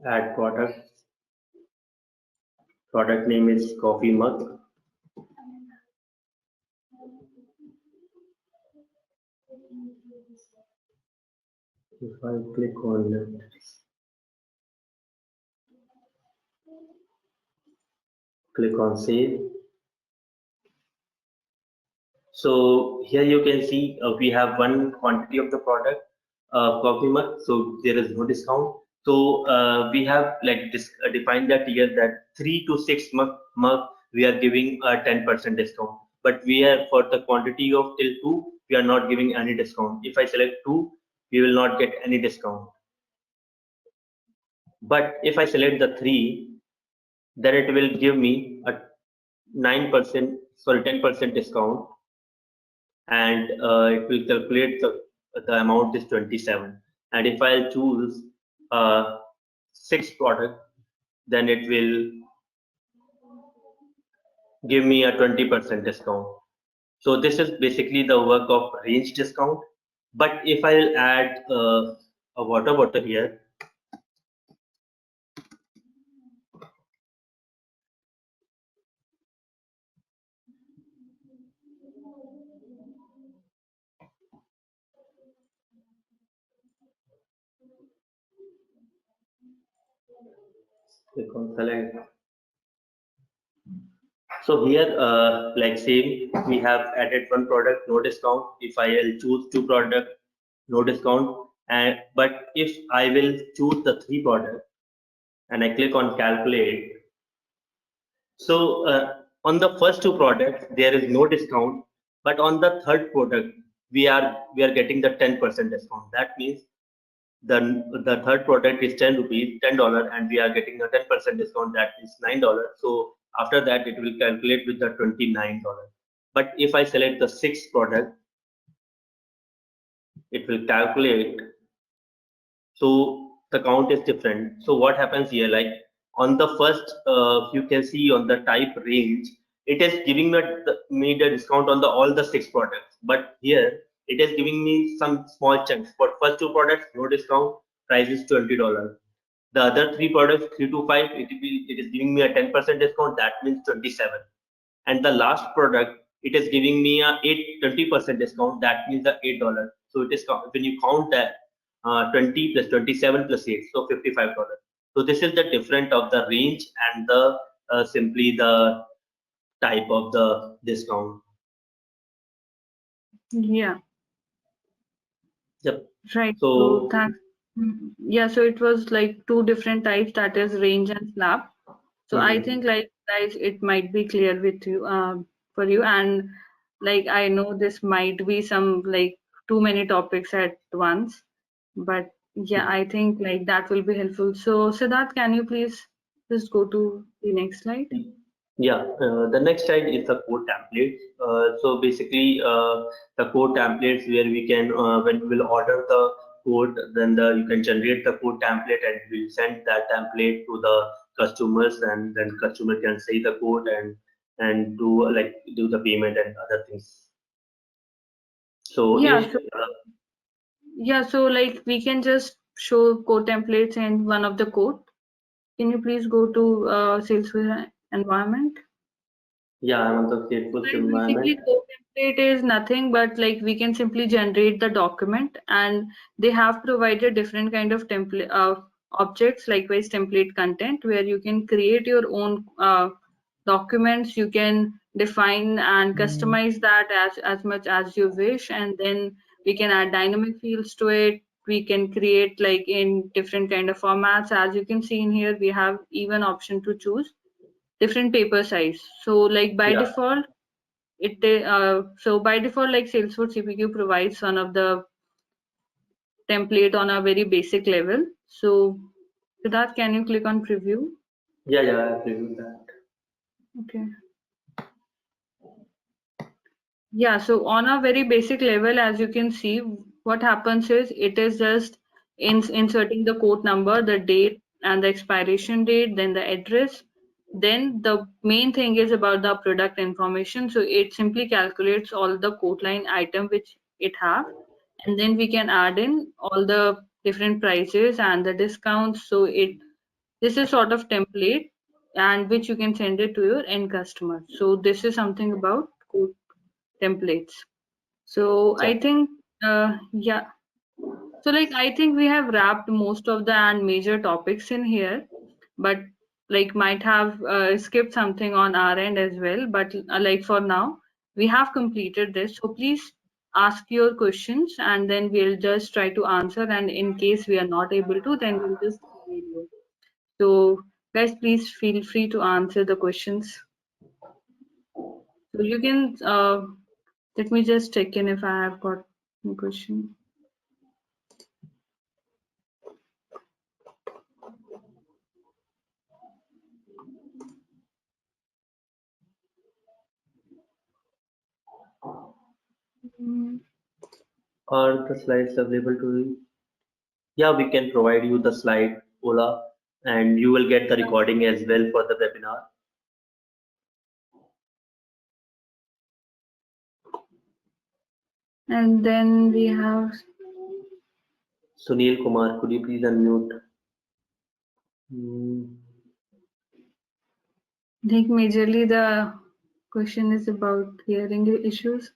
Add product. Product name is coffee mug. If I click on it, click on save. So here you can see we have one quantity of the product, coffee mug. So there is no discount. So we have like defined that here that 3 to 6 mug we are giving a 10% discount. But we are for the quantity of till 2 we are not giving any discount. If I select 2, we will not get any discount. But if I select the 3, then it will give me a 9%, sorry, 10% discount, and it will calculate the amount is 27. And if I'll choose 6 product, then it will give me a 20% discount. So this is basically the work of range discount. But if I'll add a water bottle here, click on select. So here, like same, we have added one product, no discount. If I will choose 2 product, no discount. And but if I will choose the 3 product and I click on calculate, so on the first 2 products there is no discount, but on the third product we are getting the 10% discount. That means the third product is 10 rupees, $10, and we are getting a 10% discount. That is $9. So after that it will calculate with the $29. But if I select the 6th product, it will calculate. So the count is different. So what happens here, like on the first, you can see on the type range, it is giving me the discount on the all the 6 products. But here it is giving me some small chunks. For first 2 products, no discount, price is $20. The other 3 products, 3 to 5, it is giving me a 10% discount. That means 27. And the last product, it is giving me a 20% discount. That means the $8. So it is when you count that 20 plus 27 plus 8, so $55. So this is the difference of the range and the simply the type of the discount. Yeah. Yep. Right. So Thanks. Yeah, so it was like 2 different types, that is range and slab. So I think like guys, it might be clear with you for you, and like I know this might be some like too many topics at once, but yeah, I think like that will be helpful. So Siddharth, can you please just go to the next slide? yeah, the next slide is the code templates. So basically, the code templates where we can, when we will order the code, then you can generate the code template and we'll send that template to the customers, and then customer can say the code and do the payment and other things. So Yeah, if yeah, so like we can just show code templates in one of the code. Can you please go to Salesforce environment? yeah, I'm on the Salesforce Like environment. basically code template is nothing but like we can simply generate the document, and they have provided different kind of template objects, likewise template content, where you can create your own documents. You can define and customize that as much as you wish, and then we can add dynamic fields to it. We can create like in different kind of formats. As you can see in here, we have even option to choose different paper size. So like by Yeah, default by default, like Salesforce CPQ provides one of the template on a very basic level. So Siddharth, can you click on preview? yeah, yeah, I agree with that. Okay. Yeah, so on a very basic level, as you can see, what happens is it is just inserting the quote number, the date and the expiration date, then the address, Then the main thing is about the product information. So it simply calculates all the quote line item which it have, and then we can add in all the different prices and the discounts. So this is sort of template and which you can send it to your end customer. So this is something about quote templates. So Yeah. I think yeah. So like I think we have wrapped most of the and major topics in here, but like might have skipped something on our end as well. But like for now, we have completed this. So please ask your questions and then we'll just try to answer. And in case we are not able to, then we'll just email you. So guys, please feel free to answer the questions. So you can let me just check in if I have got a question. Mm. Are the slides available to you? Yeah, we can provide you the slide, Ola, and you will get the recording as well for the webinar. And then we have Sunil Kumar, could you please unmute? Hmm, I think majorly the question is about hearing issues.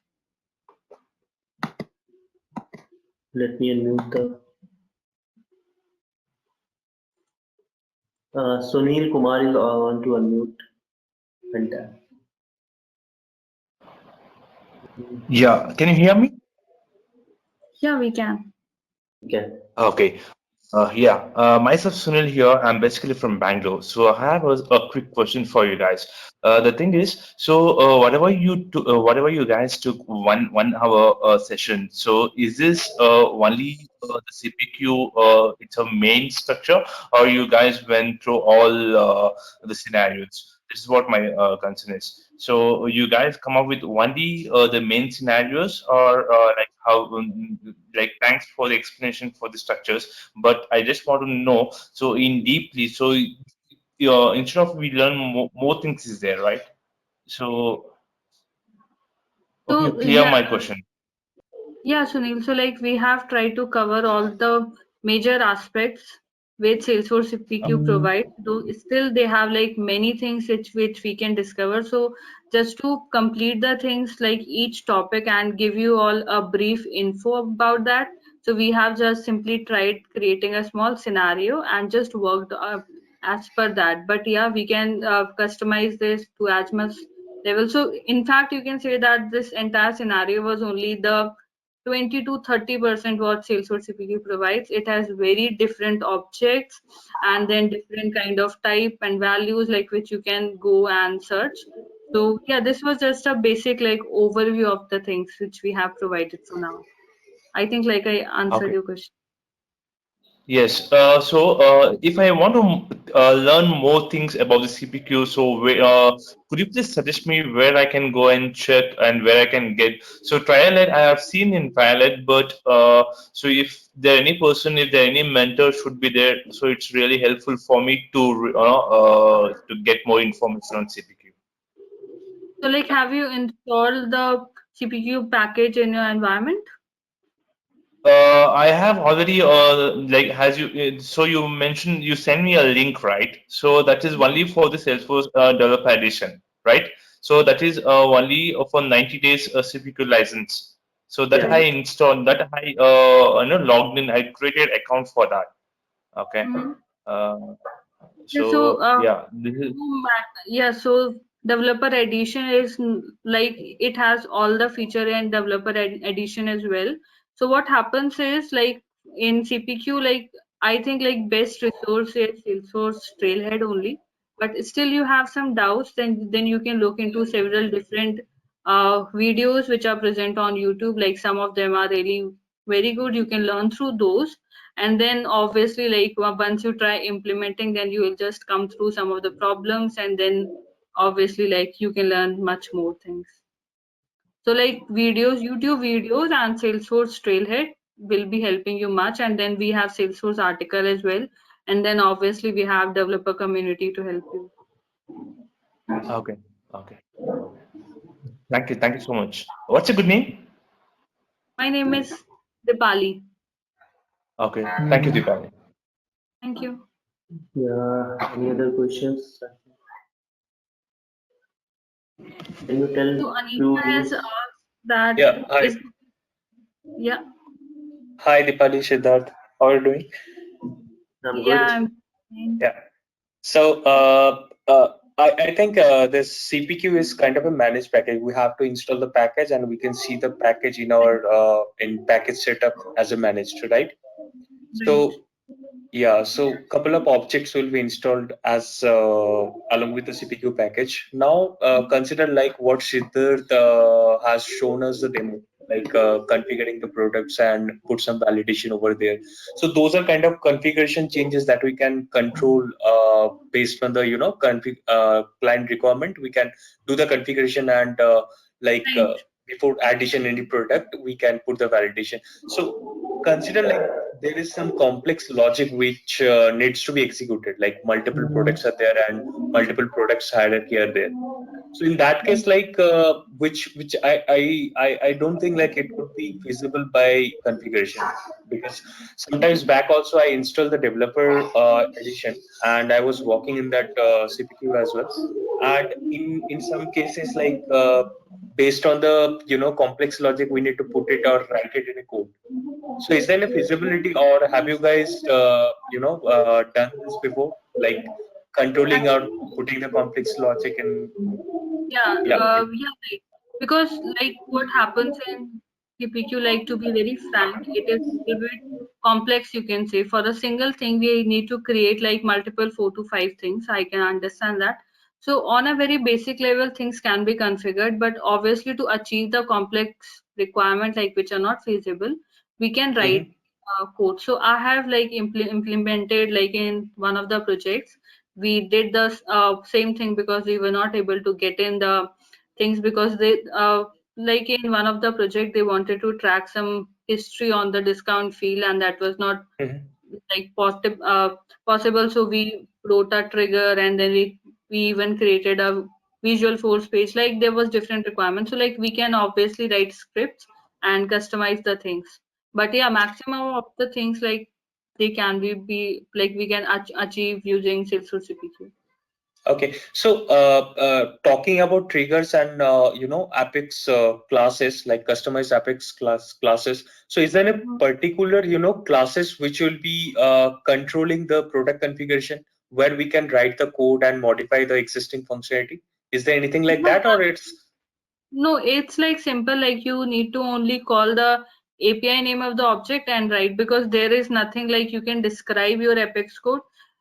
let me unmute the. Sunil Kumar is on to unmute. Fantastic. Yeah, can you hear me? Yeah, we can. Okay. Okay. Myself Sunil here. I'm basically from Bangalore. So I have a quick question for you guys. The thing is, whatever you guys took 1 hour session. So is this only the CPQ? It's a main structure, or you guys went through all the scenarios? This is what my concern is. So you guys come up with only the main scenarios, or like how? Like, thanks for the explanation for the structures, but I just want to know. So in deeply, so instead of we learn more things is there, right? So hope you So clear yeah, my question. yeah, Sunil. So like we have tried to cover all the major aspects which Salesforce CPQ provides. Though still they have like many things which we can discover. So just to complete the things like each topic and give you all a brief info about that. So we have just simply tried creating a small scenario and just worked as per that. But yeah, we can customize this to as much level. So in fact, you can say that this entire scenario was only the 20 to 30% what Salesforce CPQ provides. It has very different objects and then different kind of type and values like which you can go and search. So yeah, this was just a basic like overview of the things which we have provided for now. I think like I answered Okay. your question. Yes. If I want to learn more things about the CPQ, so could you please suggest me where I can go and check and where I can get? So Trialed, I have seen in Trialed, but so if there any person, if there any mentor should be there, so it's really helpful for me to get more information on CPQ. So like have you installed the CPQ package in your environment? I have already like has you so you mentioned you send me a link, right? So that is only for the Salesforce developer edition, right? So that is only for 90 days CPQ license. So that Yes. I Right. installed, that I logged in. I created account for that. Okay. Mhm. Uh, Yeah, so yeah, this is Yeah, so developer edition is like it has all the feature and developer edition as well. So what happens is like in CPQ, like I think like best resource is Salesforce Trailhead only. But still you have some doubts, then you can look into several different videos which are present on YouTube. Like some of them are really very good. You can learn through those, and then obviously like once you try implementing, then you will just come through some of the problems, and then obviously like you can learn much more things. So like YouTube videos and Salesforce Trailhead will be helping you much, and then we have Salesforce article as well, and then obviously we have developer community to help you. Okay. Okay. Okay. Thank you. Thank you so much. What's your good name? My name is Dipali. Okay. Thank you, Deepali. Thank you. Yeah. Any other questions? Can you tell So few Anisha has things? asked that Yeah, hi. is yeah Hi, Dipali, Siddharth. How are you doing? I'm yeah good. I'm fine. Yeah. So, I think this CPQ is kind of a managed package. We have to install the package, and we can see the package in our in package setup as a managed, right? Right. So, yeah, so couple of objects will be installed as along with the CPQ package. Now, consider like what Siddharth has shown us the demo, like configuring the products and put some validation over there. So those are kind of configuration changes that we can control based on the client requirement. We can do the configuration and like Right. before addition any product, we can put the validation. So consider like there is some complex logic which needs to be executed, like multiple products are there and multiple products hierarchy are there. So in that case, like which I don't think like it could be feasible by configuration, because sometimes back also I installed the developer edition and I was working in that CPQ as well, and in some cases like based on the complex logic we need to put it or write it in a code. So is there any feasibility, or have you guys, done this before, like controlling or putting the complex logic in? Yeah, Yeah. right. Because like what happens in CPQ, like to be very frank, it is a little bit complex, you can say. For a single thing, we need to create like multiple 4 to 5 things. I can understand that. So on a very basic level, things can be configured, but obviously to achieve the complex requirement, like which are not feasible, we can write Mm-hmm. code. So I have like implemented like in one of the projects we did the same thing because we were not able to get in the things because they like in one of the project they wanted to track some history on the discount field and that was not Mm-hmm. like possible, so we wrote a trigger and then we even created a visual force page. Like there was different requirements, so like we can obviously write scripts and customize the things, but yeah, maximum of the things like they can be like we can achieve using Salesforce CPQ. Okay, so talking about triggers and Apex classes, like customized Apex classes. So is there a particular classes which will be controlling the product configuration where we can write the code and modify the existing functionality? Is there anything like No, that, or it's? no, it's like simple, like you need to only call the API name of the object and write, because there is nothing like you can describe your Apex code.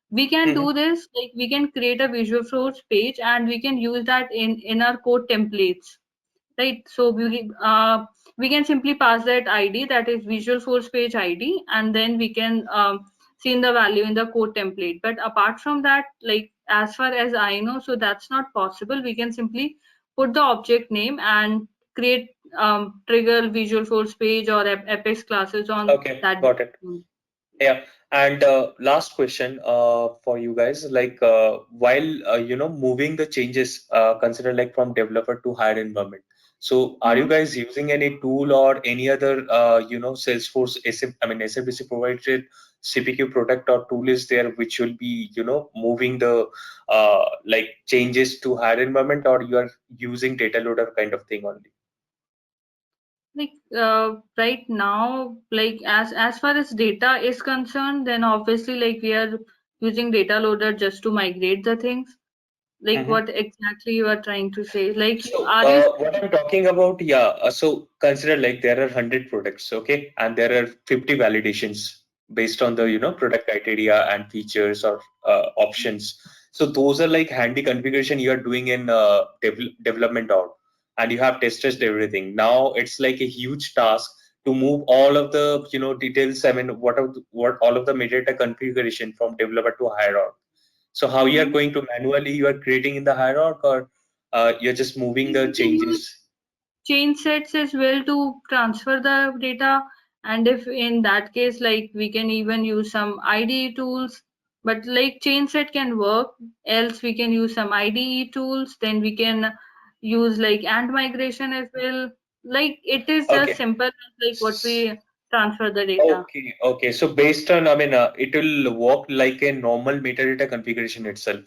We can Mhm. do this, like we can create a Visual Force page and we can use that in our code templates, right? So we can simply pass that ID, that is Visual Force page ID, and then we can see in the value in the code template. But apart from that, like as far as I know, so that's not possible. We can simply put the object name and create trigger Visual Force page or Apex classes on Okay, that. got it. Yeah, and last question for you guys, like while moving the changes, consider like from developer to higher environment. So, are you Mhm. guys using any tool or any other Salesforce SABC provided CPQ product or tool is there which will be moving the like changes to higher environment, or you are using data loader kind of thing only? Like right now, like as far as data is concerned, then obviously like we are using data loader just to migrate the things. Like what exactly you are trying to say, like So, are you what I'm talking about, yeah, so consider like there are 100 products, okay, and there are 50 validations based on the, product criteria and features or options. So those are like handy configuration you are doing in development org, and you have test everything. Now it's like a huge task to move all of the, details. I mean, what all of the metadata configuration from developer to higher org. So how you are Mhm. going to manually you are creating in the hierarchy, or you're just moving We the can use changes? change sets as well to transfer the data, and if in that case like we can even use some IDE tools. But like chain set can work, else we can use some IDE tools, then we can use like ant migration as well. Like it is just Okay. simple as like what we transfer the data. Okay. Okay. So based on, I mean, it will work like a normal metadata configuration itself.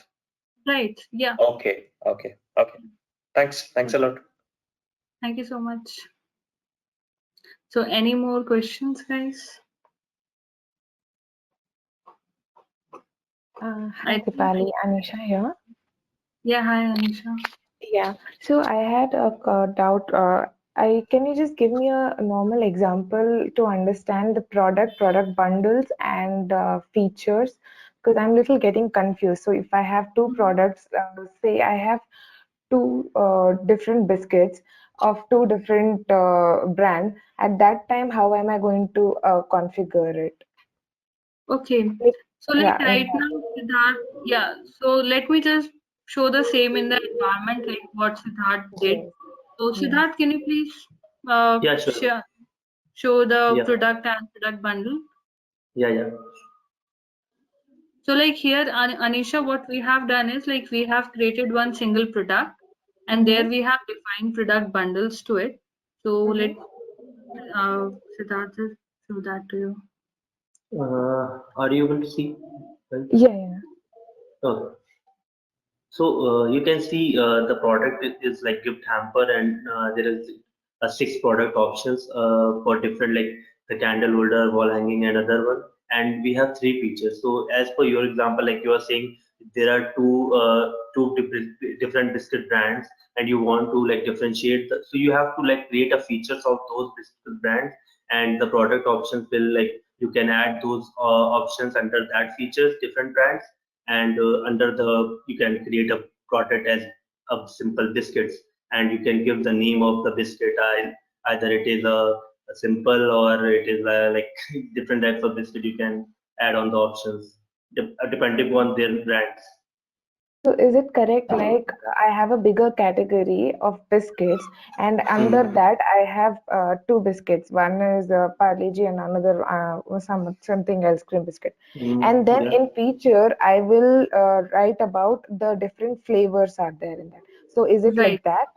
Right. Yeah. Okay. Okay. Okay. Thanks. Thanks a lot. Thank you so much. So any more questions, guys? Hi, I think, Dipali. Anisha here. yeah, hi Anisha. Yeah. So I had a doubt. Can you just give me a normal example to understand the product bundles, and features? Because I'm little getting confused. So if I have two products, say I have two different biscuits of two different brands, at that time, how am I going to configure it? Okay. Like, So like yeah, in right that. now, Siddharth, yeah. So let me just show the same in the environment, like what Siddharth did. Yes. So Yes. Siddharth, can you please Yeah, sure. share, show the Yeah, product and product bundle? yeah, yeah. So like here, Anisha, what we have done is like we have created one single product, and there Mm-hmm. we have defined product bundles to it. So let Mm-hmm. Siddharth just show that to you. Are you able to see? Right? Yeah, yeah. Okay. So you can see the product is like gift hamper, and there is six product options for different, like the candle holder, wall hanging, and other one. And we have three features. So as per your example, like you are saying, there are two different biscuit brands, and you want to like differentiate. So you have to like create a features of those biscuit brands, and the product options will like you can add those options under that features, different brands, and under the you can create a product as a simple biscuits, and you can give the name of the biscuit. Either it is a simple or it is like different types of biscuit you can add on the options depending on their brands. So is it correct, like I have a bigger category of biscuits, and under Hmm. that I have two biscuits. One is Parle-G and another something else cream biscuit. Hmm. And then Yeah. in feature, I will write about the different flavors are there in that. So is it Right, like that?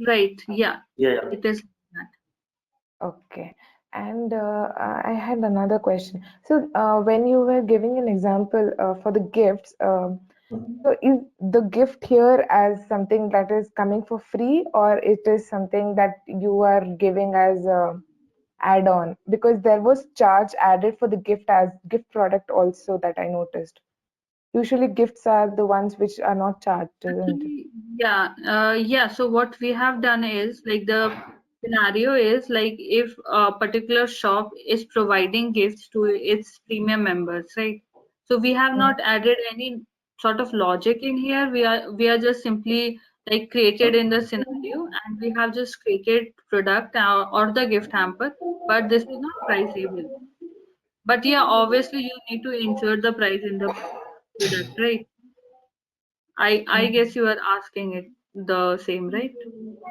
right, yeah, Yeah. Yeah. it is like Okay. And I had another question. So when you were giving an example for the gifts, so is the gift here as something that is coming for free, or it is something that you are giving as a add-on? Because there was charge added for the gift as gift product also that I noticed. Usually gifts are the ones which are not charged, isn't it? actually, yeah, yeah. So what we have done is like the scenario is like if a particular shop is providing gifts to its premium members, right? So we have Mm. not added any sort of logic in here. We are just simply like created in the scenario, and we have just created product or the gift hamper, but this is not priceable. But yeah, obviously you need to insert the price in the product, right? I Mm. guess you are asking it the same, right?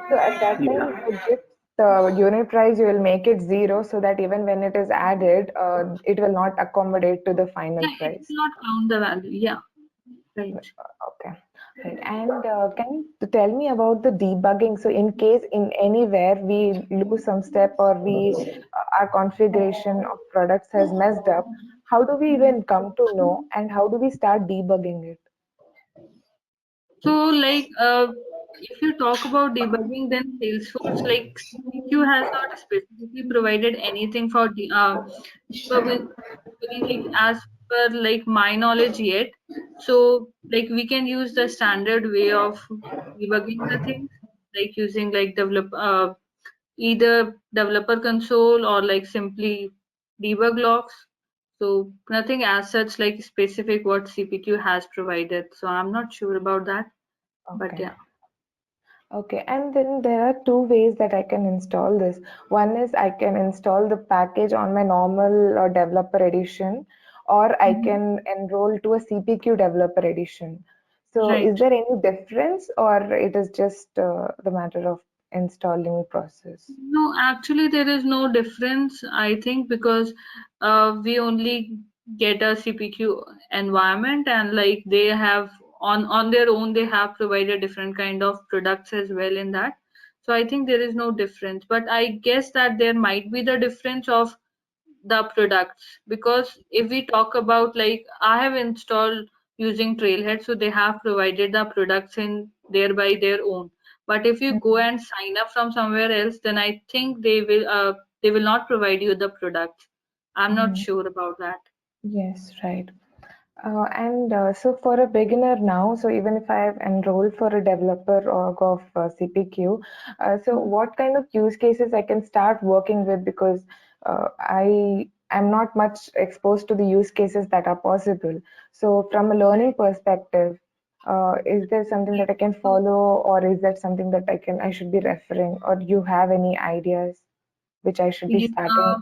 So at that Yeah. time, the gift, the unit price, you will make it zero so that even when it is added, it will not accommodate to the final Yeah, it price. will not count the value. Yeah, right. Okay. Right. And can you tell me about the debugging? So in case in anywhere we lose some step, or we our configuration of products has messed up, how do we even come to know, and how do we start debugging it? So like if you talk about debugging, then Salesforce like CPQ has not specifically provided anything for debugging, like as per like my knowledge yet. So like we can use the standard way of debugging the things, like using like either developer console or like simply debug logs. So nothing as such like specific what CPQ has provided. So I'm not sure about that, but Okay. yeah. Okay, and then there are two ways that I can install this. One is I can install the package on my normal developer edition, or I Mhm. can enroll to a CPQ developer edition. So, is Right. there any difference, or it is just the matter of installing process? No, actually there is no difference, I think, because we only get a CPQ environment, and like they have on their own they have provided different kind of products as well in that. So I think there is no difference, but I guess that there might be the difference of the products, because if we talk about, like, I have installed using Trailhead, so they have provided the products in there by their own. But if you go Mhm. and sign up from somewhere else, then I think they will not provide you the products. I'm not Mhm. sure about that. Yes, right. And so for a beginner now, so even if I have enrolled for a developer org of CPQ, so what kind of use cases I can start working with? Because I am not much exposed to the use cases that are possible. So from a learning perspective, is there something that I can follow, or is that something that I should be referring, or do you have any ideas which I should be starting?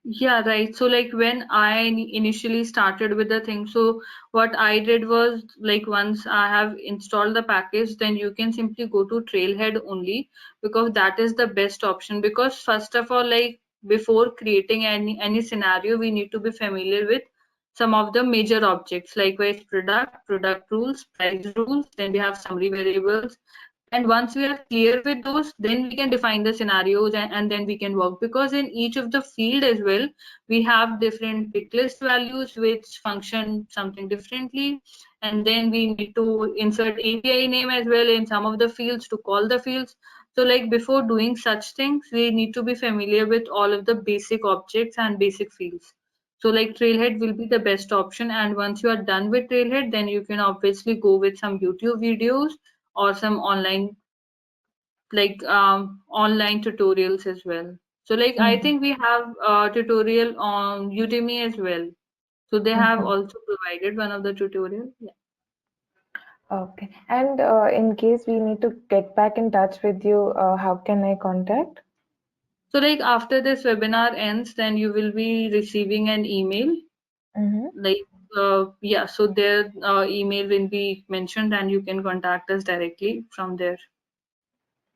Yeah, yeah, right. So like when I initially started with the thing, so what I did was, like, once I have installed the package, then you can simply go to Trailhead only, because that is the best option. Because first of all, like, before creating any scenario, we need to be familiar with some of the major objects, like wise product rules, price rules, then we have summary variables. And once we are clear with those, then we can define the scenarios, and then we can work, because in each of the field as well, we have different pick list values which function something differently. And then we need to insert API name as well in some of the fields to call the fields. So like before doing such things, we need to be familiar with all of the basic objects and basic fields. So like Trailhead will be the best option, and once you are done with Trailhead, then you can obviously go with some YouTube videos or some online, like, online tutorials as well. So like I Mhm. think we have a tutorial on Udemy as well. So they have Mhm. also provided one of the tutorial. Yeah. Okay. And in case we need to get back in touch with you, how can I contact? So like after this webinar ends, then you will be receiving an email. Mm-hmm. Like, yeah, so their email will be mentioned, and you can contact us directly from there,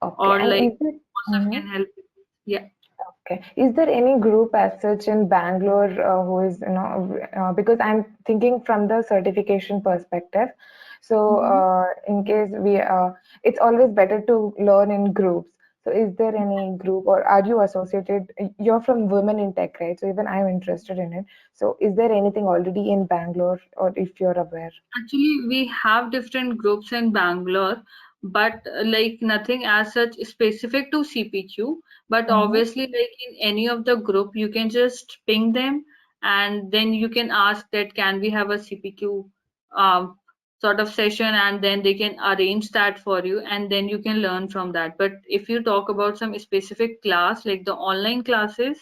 Okay. or And like is it? Joseph Mhm. can help you. Yeah. Okay. Is there any group as such in Bangalore who is, because I'm thinking from the certification perspective. So, Mhm. in case it's always better to learn in groups. So, is there any group, or are you associated? You're from Women in Tech, right? So, even I'm interested in it. So, is there anything already in Bangalore, or if you're aware? Actually, we have different groups in Bangalore, but like nothing as such specific to CPQ. But Mm-hmm. obviously, like in any of the group, you can just ping them, and then you can ask that can we have a CPQ um, sort of session, and then they can arrange that for you, and then you can learn from that. But if you talk about some specific class, like the online classes,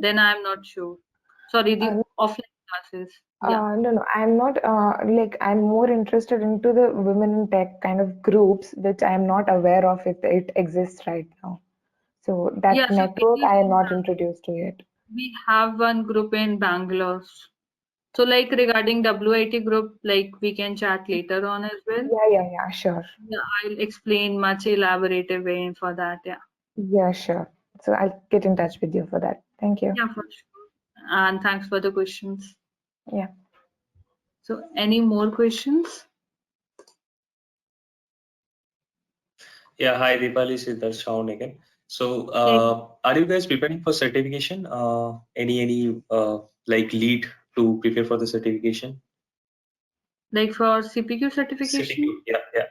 then I'm not sure. Sorry, the offline classes. Yeah. No, no, I'm not like I'm more interested into the women in tech kind of groups, which I'm not aware of if it exists right now. So Yeah, that so it network is I am in not introduced to it. we have one group in Bangalore. So like regarding WIT group, like we can chat later on as well. Yeah, yeah, yeah, sure. Yeah, I'll explain much elaborative way for that. Yeah. Yeah, sure. So I'll get in touch with you for that. Thank you. Yeah, for sure. And thanks for the questions. Yeah. So any more questions? Yeah, hi Deepali, Siddharth Shaun again. So, Hey, are you guys preparing for certification? Any like lead to prepare for the certification? like for CPQ certification? CPQ, yeah, yeah.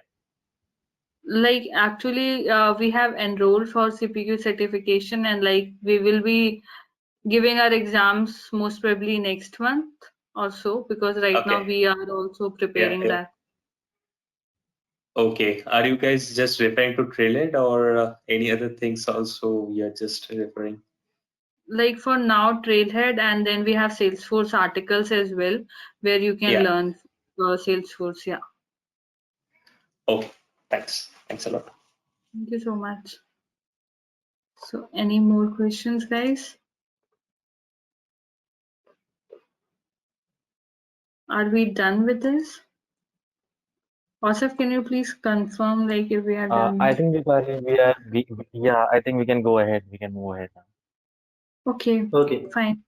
Like actually, we have enrolled for CPQ certification, and like we will be giving our exams most probably next month or so, because right now Okay, we are also yeah, preparing yeah. that. Okay, are you guys just referring to Trailhead or any other things also you're just referring? Like for now, Trailhead, and then we have Salesforce articles as well, where you can Yeah, learn Salesforce. Yeah. okay, thanks. Thanks a lot. Thank you so much. So, any more questions, guys? Are we done with this? Asif, can you please confirm, like, if we are I done? think yeah, I think we can go ahead. We can move ahead now. Okay, Okay. fine.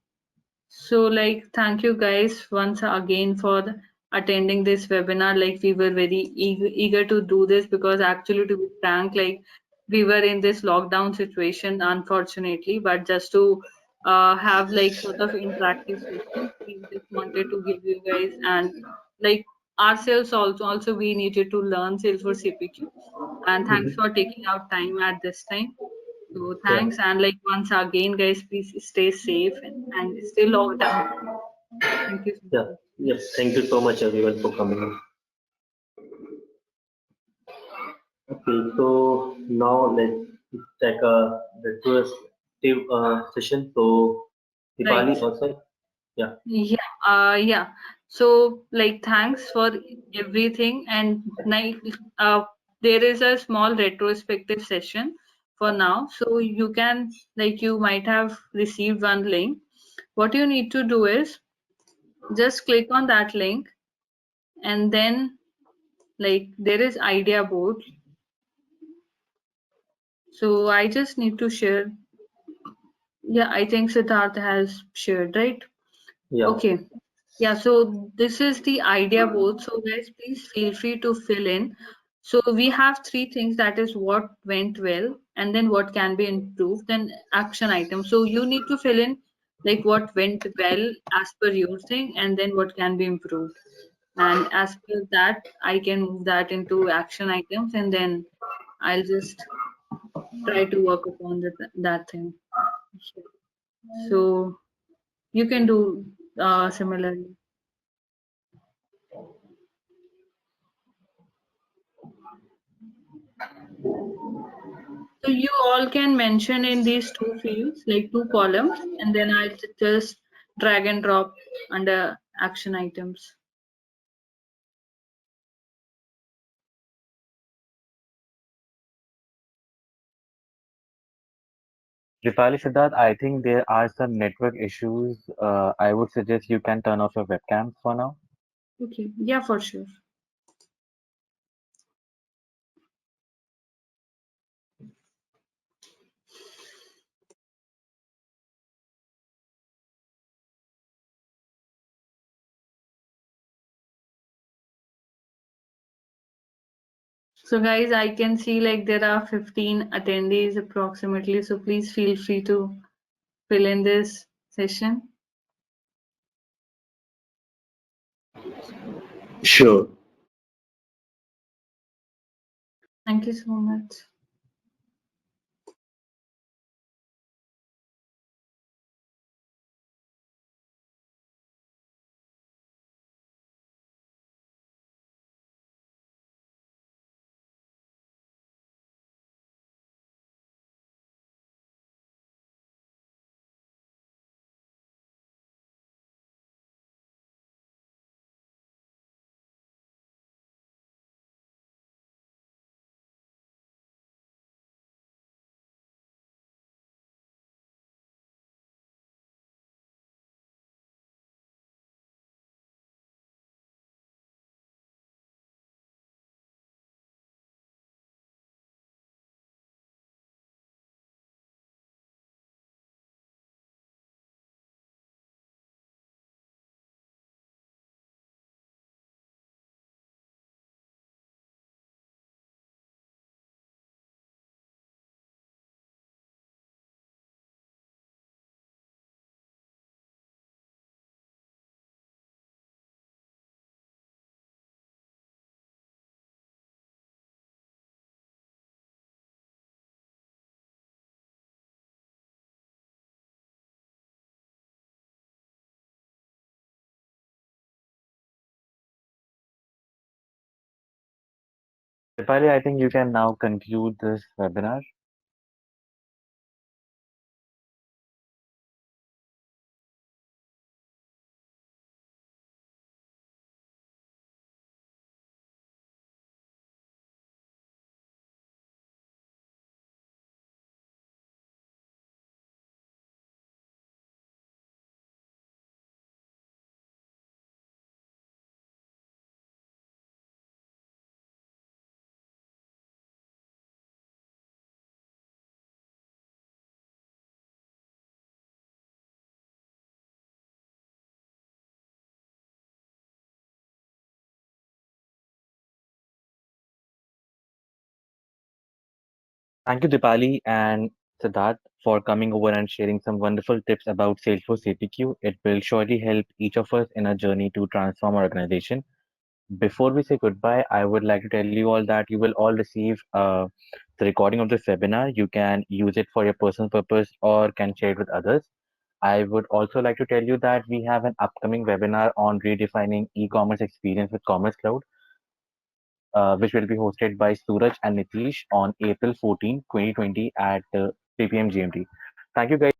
So, like, thank you guys once again for attending this webinar. Like, we were very eager to do this because, actually, to be frank, like, we were in this lockdown situation, unfortunately. But just to have like sort of interactive sessions, we just wanted to give you guys, and like ourselves also we needed to learn Salesforce CPQ. And thanks for taking out time at this time. So Yeah. thanks, and like once again, guys, please stay safe and stay locked down. Thank you so Yeah. much. Yes. Thank you so much, everyone, for coming. Okay. So now let's take a retrospective session. So Right. Dipali also. Yeah. Yeah. Yeah. So like thanks for everything, and like there is a small retrospective session for now. So you can, like, you might have received one link. What you need to do is just click on that link, and then like there is idea board. So I just need to share. Yeah, I think Siddharth has shared, right? Yeah. Okay. Yeah, so this is the idea board. So guys, please feel free to fill in. So we have three things, that is what went well, and then what can be improved, then action items. So you need to fill in like what went well as per your thing, and then what can be improved. And as per that, I can move that into action items, and then I'll just try to work upon that thing. So you can do similarly. So you all can mention in these two fields, like two columns, and then I'll just drag and drop under action items. Dipali Siddharth, I think there are some network issues. I would suggest you can turn off your webcam for now. Okay, yeah, for sure. So guys, I can see like there are 15 attendees approximately. So please feel free to fill in this session. Sure. Thank you so much. Dipali, I think you can now conclude this webinar. Thank you, Dipali and Siddharth, for coming over and sharing some wonderful tips about Salesforce CPQ. It will surely help each of us in our journey to transform our organization. Before we say goodbye, I would like to tell you all that you will all receive the recording of this webinar. You can use it for your personal purpose or can share it with others. I would also like to tell you that we have an upcoming webinar on redefining e-commerce experience with Commerce Cloud, which will be hosted by Suraj and Nitish on April 14, 2020 at 3 p.m. GMT. Thank you guys.